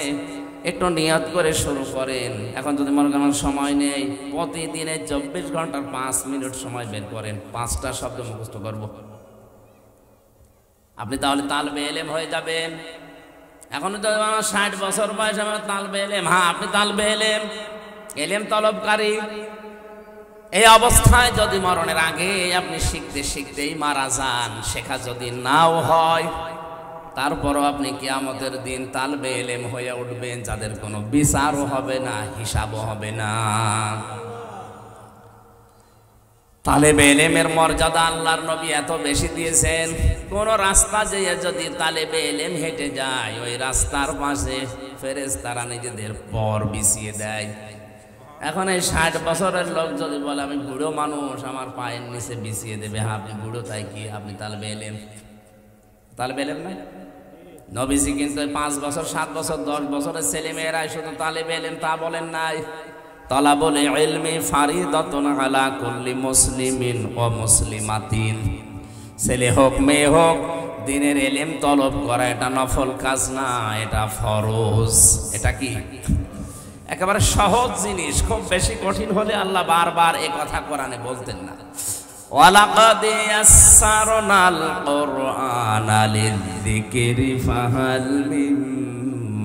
একটু নিয়ত করে শুরু করেন। এখন যদি মনে করেন সময় নেই, প্রতিদিনে 24 ঘন্টার 5 মিনিট সময় বের করেন, 5টা শব্দ মুখস্থ করব। আপনি তাহলে তালবে এলেম হয়ে যাবেন। এখন তো আমার 60 বছর বয়স, আমার তালবে এলেম। হ্যাঁ, আপনি তালবে এলেম, এলেম তলবকারী। এই অবস্থায় যদি মরণের আগে আপনি শিখতে শিখতেই মারা যান, শেখা যদি নাও হয়, তারপরও আপনি কিয়ামতের দিন তালবে এলেম হয়ে উঠবেন, যাদের কোনো বিচারও হবে না, হিসাবও হবে না। তালেবে এলেমের মর্যাদা আল্লাহর নবী এত বেশি দিয়েছেন, কোন রাস্তা যেয়ে যদি তালেবে এলেম হেঁটে যায়, ওই রাস্তার পাশে ফেরেশতারা নিজেদের পর বিছিয়ে দেয়। এখন এই 60 বছরের লোক যদি বলে আমি বুড়ো মানুষ, আমার পায়ের নিচে বিছিয়ে দেবে, হ্যাঁ আপনি বুড়ো, তাই কি আপনি তালেবে এলেম? তালেবে এলেম নাই? নবীজি কিন্তু 5 বছর, 7 বছর, 10 বছরের ছেলে মেয়েরাই শুধু তালেবে এলেম তা বলেন নাই। তালাবুল ইলমি ফারিদাতুন আলা কুল্লি মুসলিমিন ওয়া মুসলিমাতিন। ছেলে হোক মেয়ে হোক, দ্বীনের ইলম তলব করা এটা নফল কাজ না, এটা ফরজ। এটা কি একেবারে সহজ জিনিস, খুব বেশি কঠিন হলে আল্লাহ বারবার এই কথা কোরআনে বলতেন না। ওয়ালাকাদ ইয়াসসারনাল কুরআনা লিযিকরি ফাহাল মিন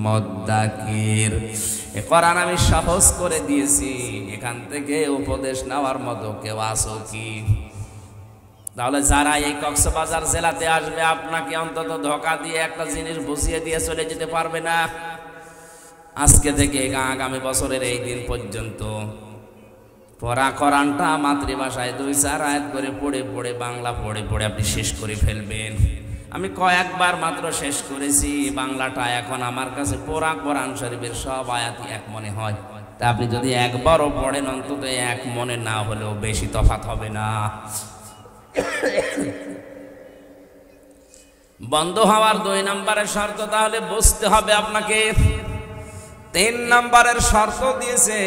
মুদ্দাকির। এই কোরআন আমি সহজ করে দিয়েছি, এখান থেকে উপদেশ নেওয়ার মতো কেউ আছো কি? তাহলে যারা এই কক্সবাজার জেলাতে আসবে, আপনাকে অন্তত ধোঁকা দিয়ে একটা জিনিস বুঝিয়ে দিয়ে চলে যেতে পারবে না। আজকে থেকে আগামী বছরের এই দিন পর্যন্ত পড়া কোরআনটা মাতৃভাষায় 2-4 আয়াত করে পড়ে পড়ে, বাংলা পড়ে পড়ে আপনি শেষ করে ফেলবেন। আমি কয়েকবার মাত্র শেষ করেছি বাংলাটা। এখন আমার কাছে পুরা কোরআন শরীফের সব আয়াতই এক মনে হয়। তা আপনি যদি একবারও পড়েন, অন্তত এক মনে না হলেও বেশি তফাৎ হবে না। বন্ধ হওয়ার 2 নম্বরের শর্ত তাহলে বুঝতে হবে আপনাকে। 3 নম্বরের শর্ত দিয়েছে,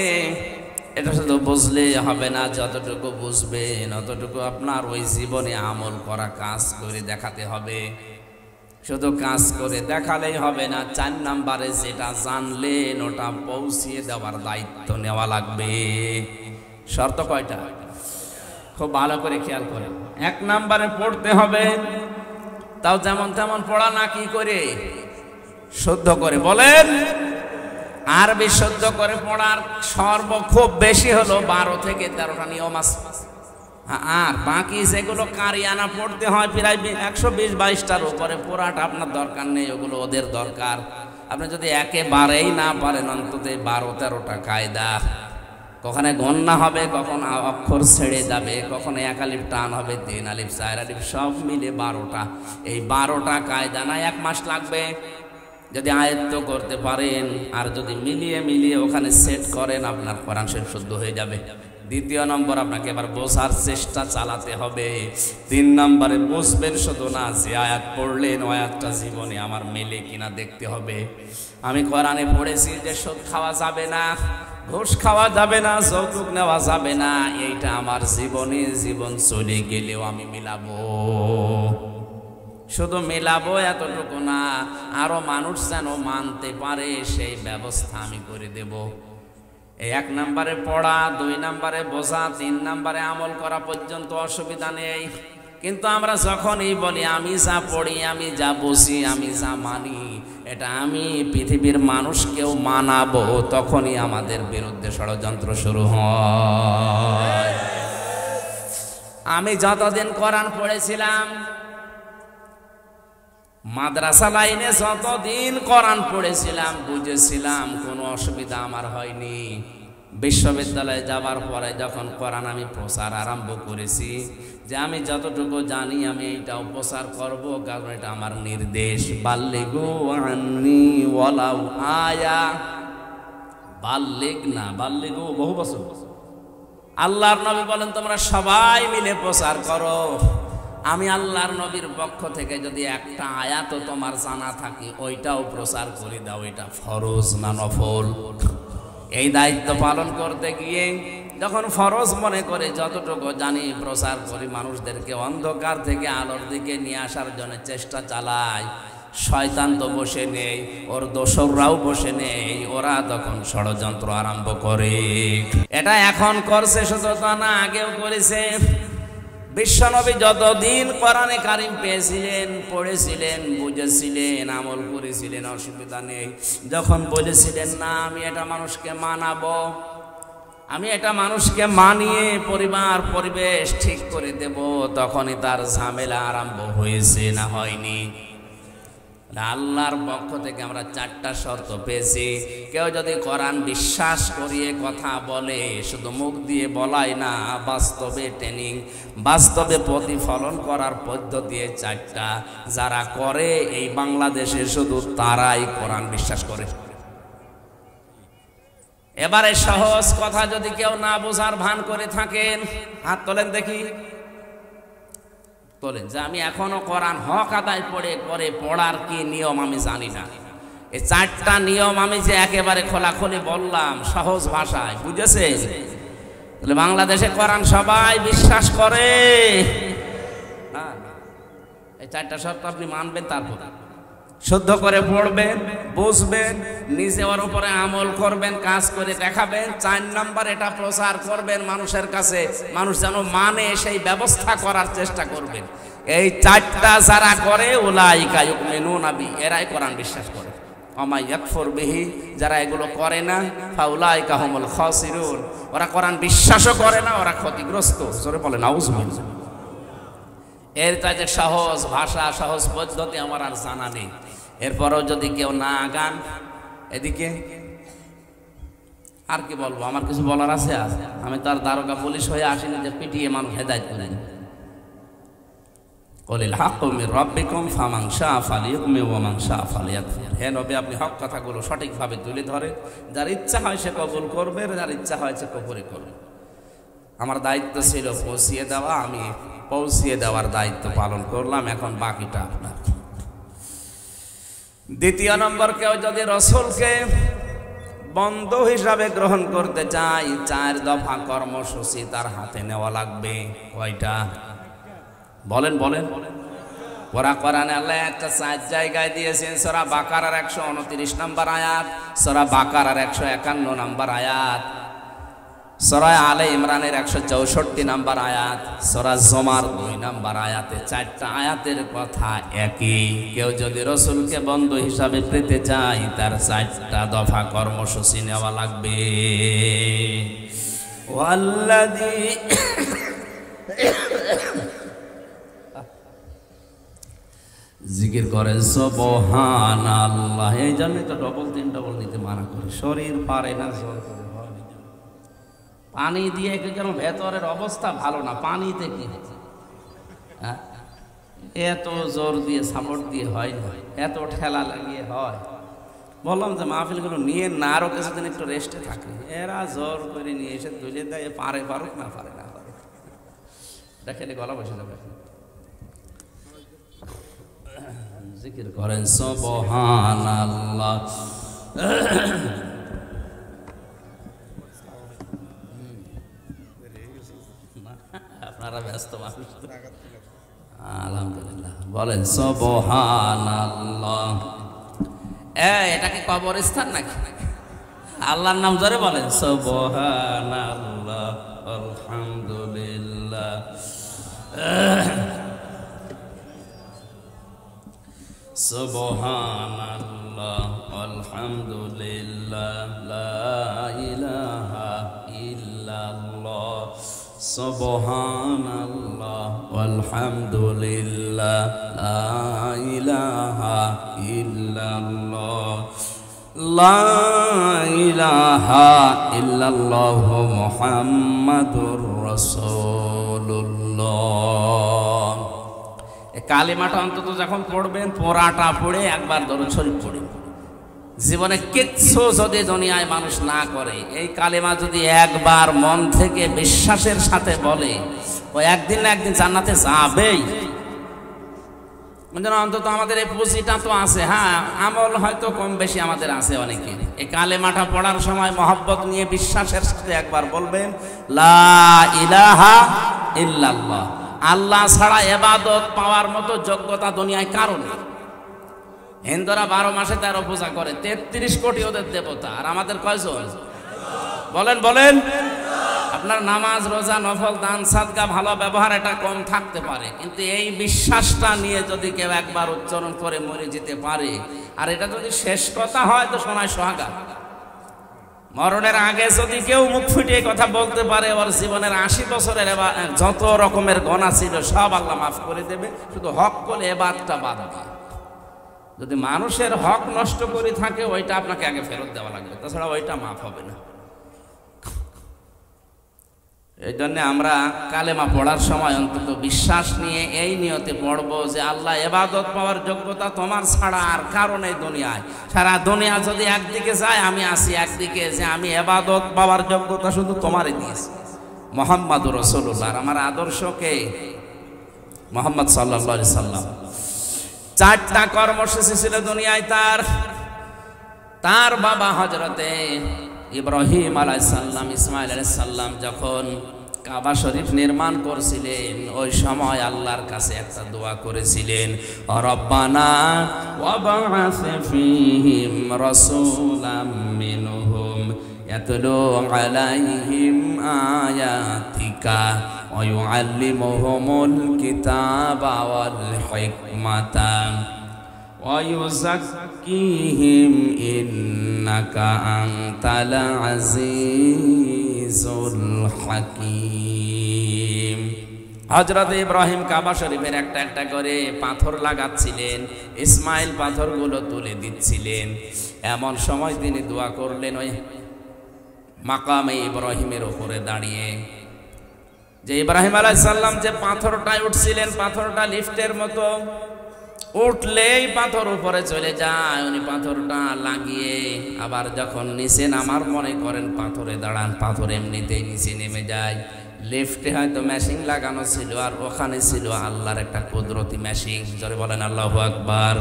এটা শুধু বুঝলে হবে না, যতটুকু বুঝবেন অতটুকু আপনার ওই জীবনে আমল করা, কাজ করে দেখাতে হবে। শুধু কাজ করে দেখালেই হবে না, 4 নম্বরে যেটা জানলেন ওটা পৌঁছিয়ে দেওয়ার দায়িত্ব নেওয়া লাগবে। শর্ত কয়টা? খুব ভালো করে খেয়াল করেন। 1 নম্বরে পড়তে হবে, তাও যেমন তেমন পড়া না, কি করে? শুদ্ধ করে। বলেন, আরবি শুদ্ধ করে পড়ার খুব বেশি হলো 12 থেকে 13টা নিয়ম আছে। আর বাকি যেগুলো কারিয়ানা পড়তে হয় প্রায় 120-22টার উপরে, পড়াটা আপনার দরকার নেই, ওগুলো ওদের দরকার। আপনি যদি একেবারেই না পারেন, অন্তত 12-13টা কায়দা। কখনো গণনা হবে, কখন অক্ষর ছেড়ে যাবে, কখনো 1 আলিফ টান হবে, 3 আলিফ 4 আলিফ, সব মিলে 12টা। এই 12টা কায়দা না 1 মাস লাগবে যদি আয়ত্ত করতে পারেন। আর যদি মিলিয়ে মিলিয়ে ওখানে সেট করেন, আপনার কোরআন শরীফ শুদ্ধ হয়ে যাবে। 2 নম্বর, আপনাকে এবার বোঝার চেষ্টা চালাতে হবে। 3 নম্বরে বুঝবেন শুধু না, যে আয়াত পড়লেন ওই আয়াতটা জীবনে আমার মেলে কিনা দেখতে হবে। আমি কোরআনে পড়েছি যে সুদ খাওয়া যাবে না, ঘুষ খাওয়া যাবে না, যৌতুক নেওয়া যাবে না, এইটা আমার জীবনে জীবন চলে গেলেও আমি মিলাবো। শুধু মেলাবো এতটুকু না, আরো মানুষ যেন মানতে পারে সেই ব্যবস্থা আমি করে দেব। এই 1 নম্বরে পড়া, 2 নম্বরে বোঝা, 3 নম্বরে আমল করা পর্যন্ত অসুবিধা নেই। কিন্তু আমরা যখনই বলি আমি যা পড়ি, আমি যা বুঝি, আমি যা মানি, এটা আমি পৃথিবীর মানুষকেও মানাবো, তখনই আমাদের বিরুদ্ধে ষড়যন্ত্র শুরু হয়। আমি যতদিন কোরআন পড়েছিলাম, মাদ্রাসা লাইনে যতদিন কোরআন পড়েছিলাম, বুঝেছিলাম, কোনো অসুবিধা আমার হয়নি। বিশ্ববিদ্যালয়ে যাবার পরে যখন কোরআন আমি প্রচার আরম্ভ করেছি, যে আমি যতটুকু জানি আমি এইটাও প্রচার করব, কারণ এটা আমার নির্দেশ। বাল্লিগু আন্নি ওয়ালাউ আয়া, বাল্লিগ না, বাল্লিগু বহু বছর। আল্লাহর নবী বলেন তোমরা সবাই মিলে প্রচার করো। আমি আল্লাহর নবীর পক্ষ থেকে যদি একটা আয়াতও তোমার জানা থাকে, ওইটাও প্রচার করে দাও। এটা ফরজ না নফল? এই দায়িত্ব পালন করতে গিয়ে যখন ফরজ মনে করে যতটুকু জানি প্রচার করি, মানুষদেরকে অন্ধকার থেকে আলোর দিকে নিয়ে আসার জন্য চেষ্টা চালায়, শয়তান তো বসে নেই, ওর দোসররাও বসে নেই, ওরা তখন ষড়যন্ত্র আরম্ভ করে। এটা এখন করছে শুধু তা না, আগেও করেছে। বিশ্বনবী যতদিন কোরআনে কারিম পেয়েছিলেন, পড়েছিলেন, বুঝেছিলেন, আমল করেছিলেন, অসুবিধা নেই। যখন বলেছিলেন না আমি এটা মানুষকে মানাবো, আমি এটা মানুষকে মানিয়ে পরিবার পরিবেশ ঠিক করে দেব, তখনই তার ঝামেলা আরম্ভ হয়েছে, না হয়নি? আল্লাহর পক্ষ থেকে আমরা 4টা শর্ত পেয়েছি। কেউ যদি কোরআন বিশ্বাস করিয়ে কথা বলে, শুধু মুখ দিয়ে বলাই না, বাস্তবে ট্রেনিং, বাস্তবে প্রতিফলন করার পদ্ধতি 4টা। যারা করে এই বাংলাদেশে শুধু তারাই কোরআন বিশ্বাস করে। এবারে সহজ কথা যদি কেউ না বোঝার ভান করে থাকেন, হাত তোলেন দেখি, তোলেন, যে আমি এখনো কোরআন হক আদায় করে পড়ার কি নিয়ম আমি জানি না। এই 4টা নিয়ম আমি যে একেবারে খোলাখুলি বললাম সহজ ভাষায়, বুঝেছে? তাহলে বাংলাদেশে কোরআন সবাই বিশ্বাস করে না? এই 4টা শর্ত আপনি মানবেন, তারপর শুদ্ধ করে পড়বেন, বুঝবেন, নিজে ওর উপরে আমল করবেন, কাজ করে দেখাবেন। 4 নাম্বার, এটা প্রচার করবেন মানুষের কাছে, মানুষ যেন মানে, সেই ব্যবস্থা করার চেষ্টা করবেন। এই 4টা যারা করে, উলাইকা ইউমিনুনা বি, এরাই কোরআন বিশ্বাস করে। ওমা ইয়াকফুর বিহি, যারা এগুলো করে না, ফাউলাইকা হুমুল খাসিরুন, ওরা কোরআন বিশ্বাসও করে না, ওরা ক্ষতিগ্রস্ত। জোরে বলেন নাউজুবিল্লাহ। এর তাই সহজ ভাষা, সহজ পদ্ধতি আমার আর জানা নেই। এরপরও যদি কেউ না আগান, এদিকে আর কি বলবো, আমার কিছু বলার আছে? আমি তো আর দারোগা পুলিশ হয়ে আসিনি যে পিটিয়ে মানুষ হেদায়েত করে। কলিল হাক্কু মির রাব্বিকুম ফামান শাআ ফালিউমিন ওয়া মান শাআ ফালিয়াকফুর। হে নবী, আপনি হক কথাগুলো সঠিকভাবে তুলে ধরে, যার ইচ্ছা হয় সে কবুল করবে, যার ইচ্ছা হয় সে কুফরি করবে। আমার দায়িত্ব ছিল পৌঁছিয়ে দেওয়া, আমি পৌঁছিয়ে দেওয়ার দায়িত্ব পালন করলাম, এখন বাকিটা আপনার। দ্বিতীয় নম্বর, কেউ যদি রাসূলকে বন্ধু হিসাবে গ্রহণ করতে চায়, 4 দফা কর্মসূচি তার হাতে নেওয়া লাগবে। কয়টা? বলেন বলেন। কোরআনে আল্লাহ একটা 4 জায়গায় দিয়েছেন। সূরা বাকারার 129 নম্বর আয়াত, সূরা বাকারার 151 নম্বর আয়াত, সূরা আলে ইমরানের 164 নম্বর আয়াত, সূরা জুমার 2 নম্বর আয়াতে 4টা আয়াতের কথা একই। কেউ যদি রাসূলকে বন্ধু হিসাবে পেতে চায়, তার 4টা দফা কর্মসূচি নেওয়া লাগবে। ওয়াল্লাযী জিকির করে সুবহানাল্লাহ। এই জন্যই তো ডবল নিতে মানা করে, শরীর পারে না জোর করে। পানি দিয়ে যেন ভেতরের অবস্থা ভালো না, পানিতে কি এত জোর দিয়ে সাপোর্ট দিয়ে হয় না, এত ঠেলা লাগিয়ে হয়। বললাম যে মাহফিলগুলো নিয়ে না, আরো কিছুদিন একটু রেস্টে থাকে। এরা জোর করে নিয়ে এসে তুলে দেয়, পারুক না পারে না পারে, দেখেন গলা বসে যাবে। জিকির করেন সুবহানাল্লাহ। আপনারা ব্যস্ত মানুষ, আলহামদুলিল্লাহ বলেন সুবহানাল্লাহ। এটা কি কবরস্থান নাকি? আল্লাহর নাম ধরে বলেন সুবহানাল্লাহ, আলহামদুলিল্লাহ, সুবহানাল্লাহ, আলহামদুলিল্লাহ, লা ইলাহা ইল্লাল্লাহ, সুবহানাল্লাহ ওয়ালহামদুলিল্লাহ লা ইলাহা ইল্লাল্লাহ লা ইলাহা ইল্লাল্লাহ মুহাম্মাদুর রাসূলুল্লাহ। এই কালিমাটা অন্তত যখন পড়বেন, পড়াটা পড়ে একবার দরুদ শরীফ পড়েন। জীবনে কিচ্ছু যদি দুনিয়ায় মানুষ না করে, এই কালেমা যদি একবার মন থেকে বিশ্বাসের সাথে বলে, ও একদিন না একদিন জান্নাতে যাবেই। অন্তত আমাদের এই পুঁজিটা তো আছে। হ্যাঁ, আমল হয়তো কম বেশি আমাদের আছে অনেকে। এই কালেমাটা পড়ার সময় মহব্বত নিয়ে বিশ্বাসের সাথে একবার বলবেন, লা ইলাহা ইল্লাল্লাহ। আল্লাহ ছাড়া ইবাদত পাওয়ার মতো যোগ্যতা দুনিয়ায় কারো নেই। হিন্দুরা 12 মাসে 13 পূজা করে, 33 কোটি ওদের দেবতা, আর আমাদের কয়জন? বলেন বলেন। আপনার নামাজ, রোজা, নফল, দান, সাদকা, ভালো ব্যবহার এটা কম থাকতে পারে, কিন্তু এই বিশ্বাসটা নিয়ে যদি কেউ একবার উচ্চারণ করে মরে যেতে পারে, আর এটা যদি শেষ কথা হয় তো সোনায় সোহাগা। মরণের আগে যদি কেউ মুখ ফুটিয়ে কথা বলতে পারে, ওর জীবনের 80 বছরের যত রকমের গোনা ছিল সব আল্লাহ মাফ করে দেবে, শুধু হক করে এবাদটা বাদ দিয়ে। যদি মানুষের হক নষ্ট করে থাকে, ওইটা আপনাকে আগে ফেরত দেওয়া লাগবে, তাছাড়া ওইটা মাফ হবে না। এই জন্য আমরা কালেমা পড়ার সময় অন্তত বিশ্বাস নিয়ে এই নিয়তে পড়বো যে আল্লাহ ইবাদত পাওয়ার যোগ্যতা তোমার ছাড়া আর কারো নেই দুনিয়ায়। সারা দুনিয়া যদি একদিকে যায়, আমি আসি একদিকে, যে আমি ইবাদত পাওয়ার যোগ্যতা শুধু তোমারই দিয়েছি, মুহাম্মাদুর রাসূলুল্লাহ। আমার আদর্শকে মুহাম্মদ সাল্লাল্লাহু আলাইহি সাল্লাম। 4টা কর্মসূচি ছিল দুনিয়ায় তার বাবা হযরতে ইব্রাহিম আলাইহিস সালাম, ইসমাইল আলাইহিস সালাম যখন কাবা শরীফ নির্মাণ করছিলেন, ওই সময় আল্লাহর কাছে একটা দোয়া করেছিলেন, রব্বানা ওয়াবআস ফীহিম রাসূলাম মিনহুম ইয়াতলু আলাইহিম আয়াতিকা ওয়া ইউআল্লিমুহুমুল কিতাবা ওয়াল হিকমাতা ওয়া ইউযাক্কিহিম ইন্নাকা আনতাল আজিজুল হাকীম। হযরত ইব্রাহিম কাবা শরীফের একটা একটা করে পাথর লাগাচ্ছিলেন, ইসমাইল পাথরগুলো তুলে দিচ্ছিলেন। এমন সময় তিনি দোয়া করলেন ওই মাকামে ইব্রাহিমের উপরে দাঁড়িয়ে, যে ইব্রাহিম আলাইহিস সালাম যে পাথরটায় উঠছিলেন, পাথরটা লিফটের মতো, উঠলেই পাথর উপরে চলে যায়, উনি পাথরটা লাগিয়ে আবার যখন নিচে নামার মনে করেন পাথরে দাঁড়ান, পাথর এমনিতেই নিচে নেমে যায়। লিফটে হয়তো মেশিন লাগানো ছিল, আর ওখানে ছিল আল্লাহর একটা কুদরতি মেশিন। জোরে বলেন আল্লাহু আকবার।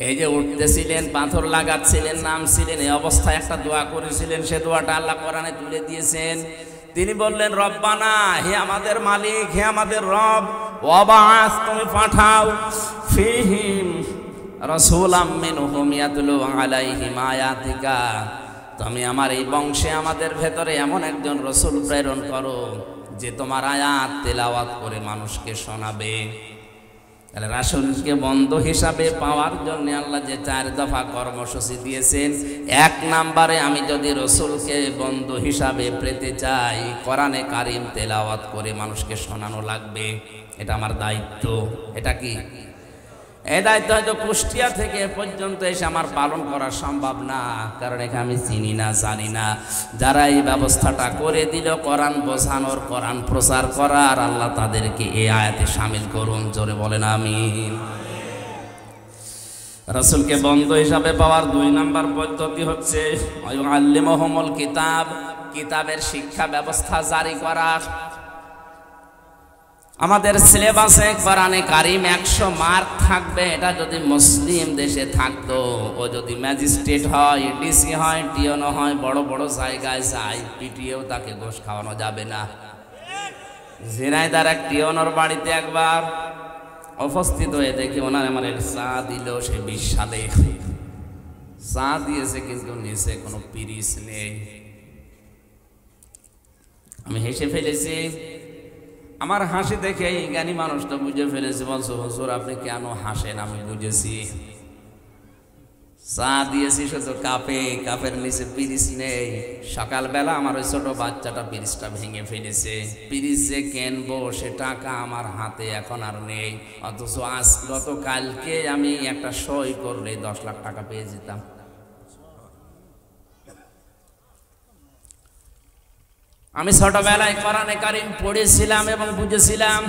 এই যে উঠতেছিলেন, পাথর লাগাচ্ছিলেন, নামছিলেন, এই অবস্থায় একটা দোয়া করেছিলেন, সে দোয়াটা আল্লাহ কোরআনে তুলে দিয়েছেন। তিনি বললেন, রব্বানা, হে আমাদের মালিক, হে আমাদের রব, ওয়াবাস, তুমি পাঠাও, ফীহিম রাসূলাম মিনহুম ইয়াতলু আলাইহিম আয়াতিকা, তুমি আমার এই বংশে আমাদের ভেতরে এমন একজন রাসূল প্রেরণ করো যে তোমার আয়াত তেলাওয়াত করে মানুষকে শোনাবে। তাহলে রাসূলকে বন্ধু হিসাবে পাওয়ার জন্য আল্লাহ যে 4 দফা কর্মসূচি দিয়েছেন, 1 নম্বরে আমি যদি রাসূলকে বন্ধু হিসাবে পেতে চাই, কোরআনে কারীম তেলাওয়াত করে মানুষকে শোনানো লাগবে। এটা আমার দায়িত্ব। এটা কি? এই দায়িত্ব হয়তো কুষ্টিয়া থেকে পর্যন্ত এসে আমার পালন করা সম্ভব না, কারণ এখানে আমি চিনি না, জানি না। যারা এই ব্যবস্থাটা করে দিল কোরআন বোঝানোর, কোরআন প্রচার করার, আল্লাহ তাদেরকে এই আয়াতে শামিল করুন। জোরে বলেন আমিন। রাসূলকে বন্ধু হিসাবে পাওয়ার 2 নম্বর পদ্ধতি হচ্ছে আল্লিমুহুমুল কিতাব, কিতাবের শিক্ষা ব্যবস্থা জারি করা। আমাদের সিলেবাসে কোরআনে কারীম 100 মার্ক থাকবে। এটা যদি মুসলিম দেশে থাকতো, ও যদি ম্যাজিস্ট্রেট হয়, ডিসি হয়, টিওনো হয়, বড় বড় জায়গায় যায়, পিটিয়েও তাকে ঘোষ খাওয়ানো যাবে না। ঝিনাইদার এক টিওনোর বাড়িতে একবার উপস্থিত হয়ে দেখি ওনার আমার চা দিল, সে 20 সালে চা দিয়েছে, কিন্তু নিচে কোনো পিরিচ নেই। আমি হেসে ফেলেছি। আমার হাসি দেখে এই জ্ঞানী মানুষটা বুঝে ফেলেছে, বলছো হুজুর আপনি কেন হাসেন, আমি বুঝেছি। চা দিয়েছি শুধু কাপে, কাপের নিচে পিরিচ নেই। সকালবেলা আমার ওই ছোট বাচ্চাটা পিরিচটা ভেঙে ফেলেছে। পিরিচ যে কিনবো সে টাকা আমার হাতে এখন আর নেই, অথচ আজ গতকালকে আমি একটা সই করলে 10 লাখ টাকা পেয়ে যেতাম। আমি ছোটবেলায় কোরআনে কারিম পড়েছিলাম এবং বুঝেছিলাম,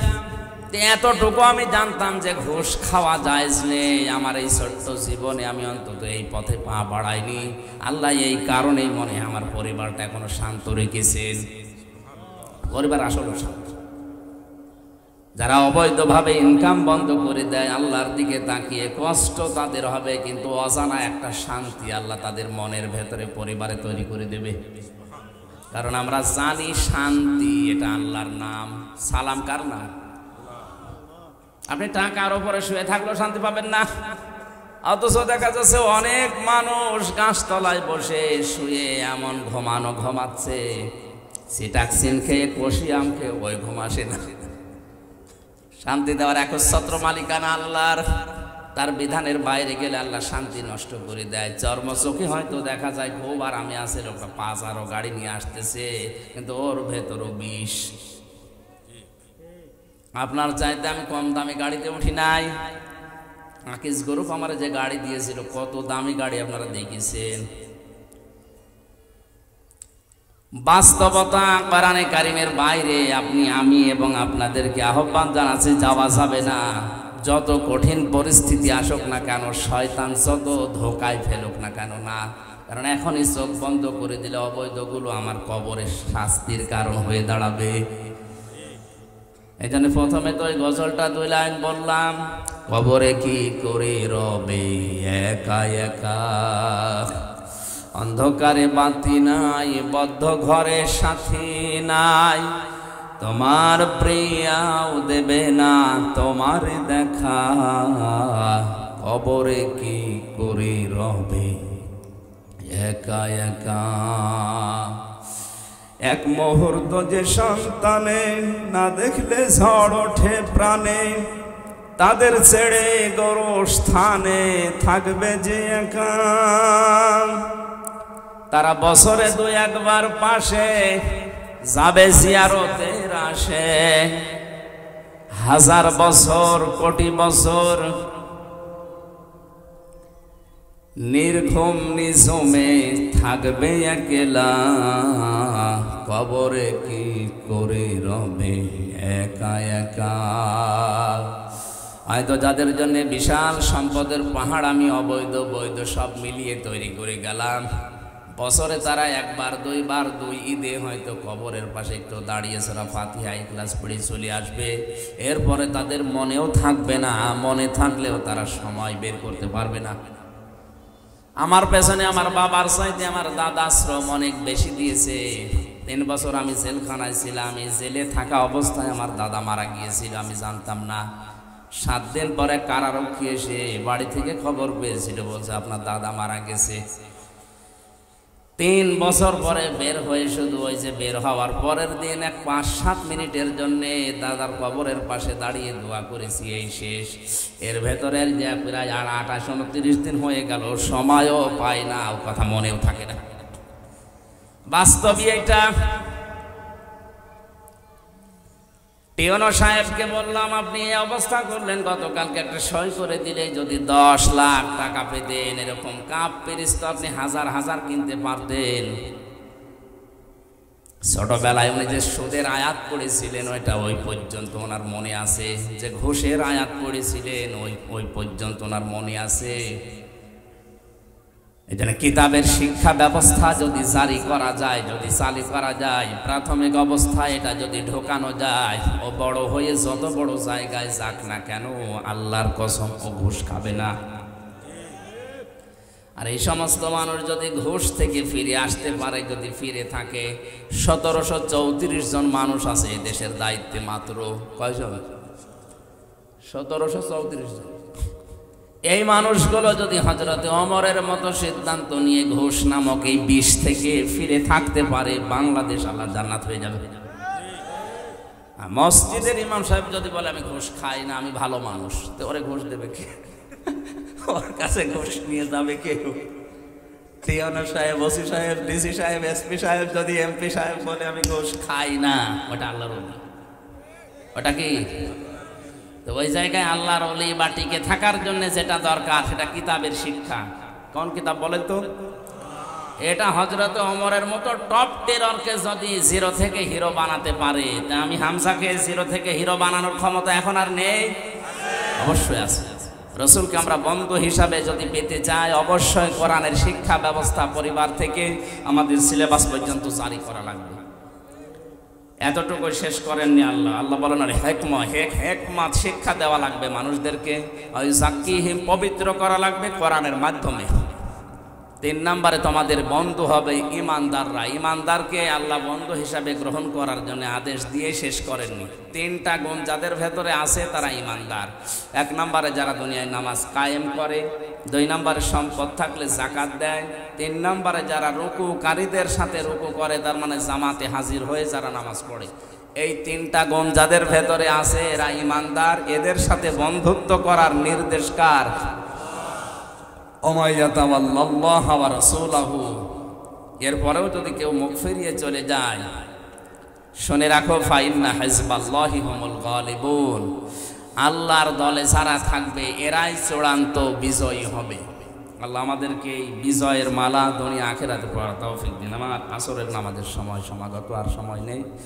এতটুকু আমি জানতাম যে ঘুষ খাওয়া জায়েজ নেই। আমার এই ছোট্ট জীবনে আমি অন্তত এই পথে পা বাড়াইনি। আল্লাহ এই কারণেই মনে হয় আমার পরিবারটা এখনো শান্ত রেখেছেন। পরিবার আসলে শান্ত। যারা অবৈধভাবে ইনকাম বন্ধ করে দেয়, আল্লাহর দিকে তাকিয়ে কষ্ট তাদের হবে, কিন্তু অজানা একটা শান্তি আল্লাহ তাদের মনের ভেতরে পরিবারে তৈরি করে দেবে। কারণ আমরা জানি শান্তি এটা আল্লাহর নাম। সালাম কার নাম? আপনি টাকার উপরে শুয়ে থাকলেও শান্তি পাবেন না, অথচ দেখা যাচ্ছে অনেক মানুষ গাছতলায় বসে শুয়ে এমন ঘুমাচ্ছে, সিটাক্সিন খেয়ে কষিয়াম খেয়ে ওই ঘুম আসে না। শান্তি দেওয়ার একচ্ছত্র মালিকানা আল্লাহর। তার বিধানের বাইরে গেলে আল্লাহ শান্তি নষ্ট করে দেয়। চর্মচোখে হয়তো দেখা যায় খুব আরামে আছে, লোকটা 5 গাড়ি নিয়ে আসতেছে, কিন্তু ওর ভেতরও বিষ। আপনার চাইতে আমি কম দামি গাড়িতে উঠি নাই। আকিস গ্রুপ আমার যে গাড়ি দিয়েছিল, কত দামি গাড়ি আপনারা দেখেছেন। বাস্তবতা কোরআনে কারিমের বাইরে আপনি, আমি এবং আপনাদেরকে আহ্বান জানাচ্ছি, যাওয়া যাবে না। যত কঠিন পরিস্থিতি আসুক না কেন, শয়তান যত ধোকায় ফেলুক না কেন, না। কারণ এখনই চোখ বন্ধ করে দিলে অবৈধগুলো আমার কবরের শাস্তির কারণ হয়ে দাঁড়াবে। এই জন্য প্রথমে তো ওই গজলটা 2 লাইন বললাম, কবরে কি করে রবে একা একা, অন্ধকারে বাতি নাই, বদ্ধ ঘরে সাথী নাই, তোমার প্রিয়াও দেবে না তোমার দেখা, কবরে কি করে রবে একা একা। এক মুহূর্ত যে সন্তানে না দেখলে ঝড় ওঠে প্রাণে, তাদের ছেড়ে গোরস্থানে থাকবে যে একা। তারা বছরে 2-1 বার পাশে যাবে জিয়ারতের আসে, 1000 বছর কোটি বছর নির্ঘুম নিঝুমে থাকবে একলা, কবরে কি করে রবে একা একা। হয়তো যাদের জন্য বিশাল সম্পদের পাহাড় আমি অবৈধ বৈধ সব মিলিয়ে তৈরি করে গেলাম, বছরে তারা 1 বার 2 বার 2 ঈদে হয়তো কবরের পাশে একটু দাঁড়িয়ে সূরা ফাতিহা ইখলাস পড়ে চলে আসবে। এরপরে তাদের মনেও থাকবে না, মনে থাকলেও তারা সময় বের করতে পারবে না। আমার পেছনে আমার বাবার চাইতে আমার দাদা শ্রম অনেক বেশি দিয়েছে। 3 বছর আমি জেলখানায় ছিলাম। এই জেলে থাকা অবস্থায় আমার দাদা মারা গিয়েছিল, আমি জানতাম না। 7 দিন পরে কারারক্ষী এসে বাড়ি থেকে খবর পেয়েছিল, বলছে আপনার দাদা মারা গেছে। 3 বছর পরে বের হয়ে শুধু ওই যে বের হওয়ার পরের দিন 5-7 মিনিটের জন্য দাদার কবরের পাশে দাঁড়িয়ে দোয়া করেছি, এই শেষ। এর ভেতরে যে প্রায় 28-29 দিন হয়ে গেল, সময়ও পাই না, ও কথা মনেও থাকে না। বাস্তবই এটা। টিওনো সাহেবকে বললাম, আপনি এই অবস্থা করলেন, গতকালকে একটা সই করে দিলে যদি 10 লাখ টাকা পেতেন, এরকম কাপ পিরিচ তো আপনি 1000 কিনতে পারতেন। ছোটবেলায় উনি যে সুদের আয়াত পড়েছিলেন ওইটা ওই পর্যন্ত ওনার মনে আছে, যে ঘুষের আয়াত পড়েছিলেন ওই পর্যন্ত ওনার মনে আছে। এই জন্য কিতাবের শিক্ষা ব্যবস্থা যদি জারি করা যায়, যদি চালু করা যায়, প্রাথমিক অবস্থায় এটা যদি ঢোকানো যায়, ও বড় হয়ে যত বড় জায়গায় যাক না কেন, আল্লাহর কসম ও ঘুষ খাবে না। আর এই সমস্ত মানুষ যদি ঘুষ থেকে ফিরে আসতে পারে, যদি ফিরে থাকে, 1734 জন মানুষ আছে এই দেশের দায়িত্বে, মাত্র কয়জন? 1734 জন। এই মানুষগুলো যদি হযরতে ওমরের মতো সিদ্ধান্ত নিয়ে ঘুষ নামক এই বিষ থেকে ফিরে থাকতে পারে, বাংলাদেশ আল্লাহ জান্নাত হয়ে যাবে। মসজিদের ইমাম সাহেব যদি বলে আমি ঘুষ খাই না, আমি ভালো মানুষ, তো ওরে ঘুষ দেবে কে? ওর কাছে ঘুষ নিয়ে যাবে কেউ? টিএনও সাহেব, ওসি সাহেব, ডিসি সাহেব, এসপি সাহেব যদি এমপি সাহেব বলে আমি ঘুষ খাই না, ওটা আল্লাহর ওলি। ওটা কি? তো ওই জায়গায় আল্লাহর ওলি বা টিকে থাকার জন্য যেটা দরকার সেটা কিতাবের শিক্ষা। কোন কিতাব বলেন তো? এটা হযরত ওমরের মতো টপ টেররকে যদি জিরো থেকে হিরো বানাতে পারে, তা আমি হামজাকে জিরো থেকে হিরো বানানোর ক্ষমতা এখন আর নেই? অবশ্যই আছে। রসুলকে আমরা বন্ধু হিসাবে যদি পেতে চাই, অবশ্যই কোরআনের শিক্ষা ব্যবস্থা পরিবার থেকে আমাদের সিলেবাস পর্যন্ত জারি করা লাগবে। এতটুকু শেষ করেননি আল্লাহ। আল্লাহ বলেন আর হেকমত শিক্ষা দেওয়া লাগবে মানুষদেরকে, ওই জাকিহিম পবিত্র করা লাগবে কোরআনের মাধ্যমে। 3 নম্বরে তোমাদের বন্ধু হবে ইমানদাররা। ইমানদারকে আল্লাহ বন্ধু হিসাবে গ্রহণ করার জন্য আদেশ দিয়ে শেষ করেননি। 3টা গুণ যাদের ভেতরে আছে তারা ইমানদার। 1 নম্বরে যারা দুনিয়ায় নামাজ কায়েম করে, 2 নম্বরে সম্পদ থাকলে যাকাত দেয়, 3 নম্বরে যারা রুকুকারীদের সাথে রুকু করে, তার মানে জামাতে হাজির হয়ে যারা নামাজ পড়ে। এই 3টা গুণ যাদের ভেতরে আছে এরা ইমানদার। এদের সাথে বন্ধুত্ব করার নির্দেশ কার? এরপরেও যদি কেউ মুখ ফিরিয়ে চলে যায়, শুনে রাখো ফাইন্না হিজবাল্লাহি হুমুল গালিবুন, আল্লাহর দলে যারা থাকবে এরাই চূড়ান্ত বিজয়ী হবে। আল্লাহ আমাদেরকে এই বিজয়ের মালা দুনিয়া আখিরাতে পড়ার তৌফিক দিন। আমার আসরের নামাজের সময় সমাগত, আর সময় নেই।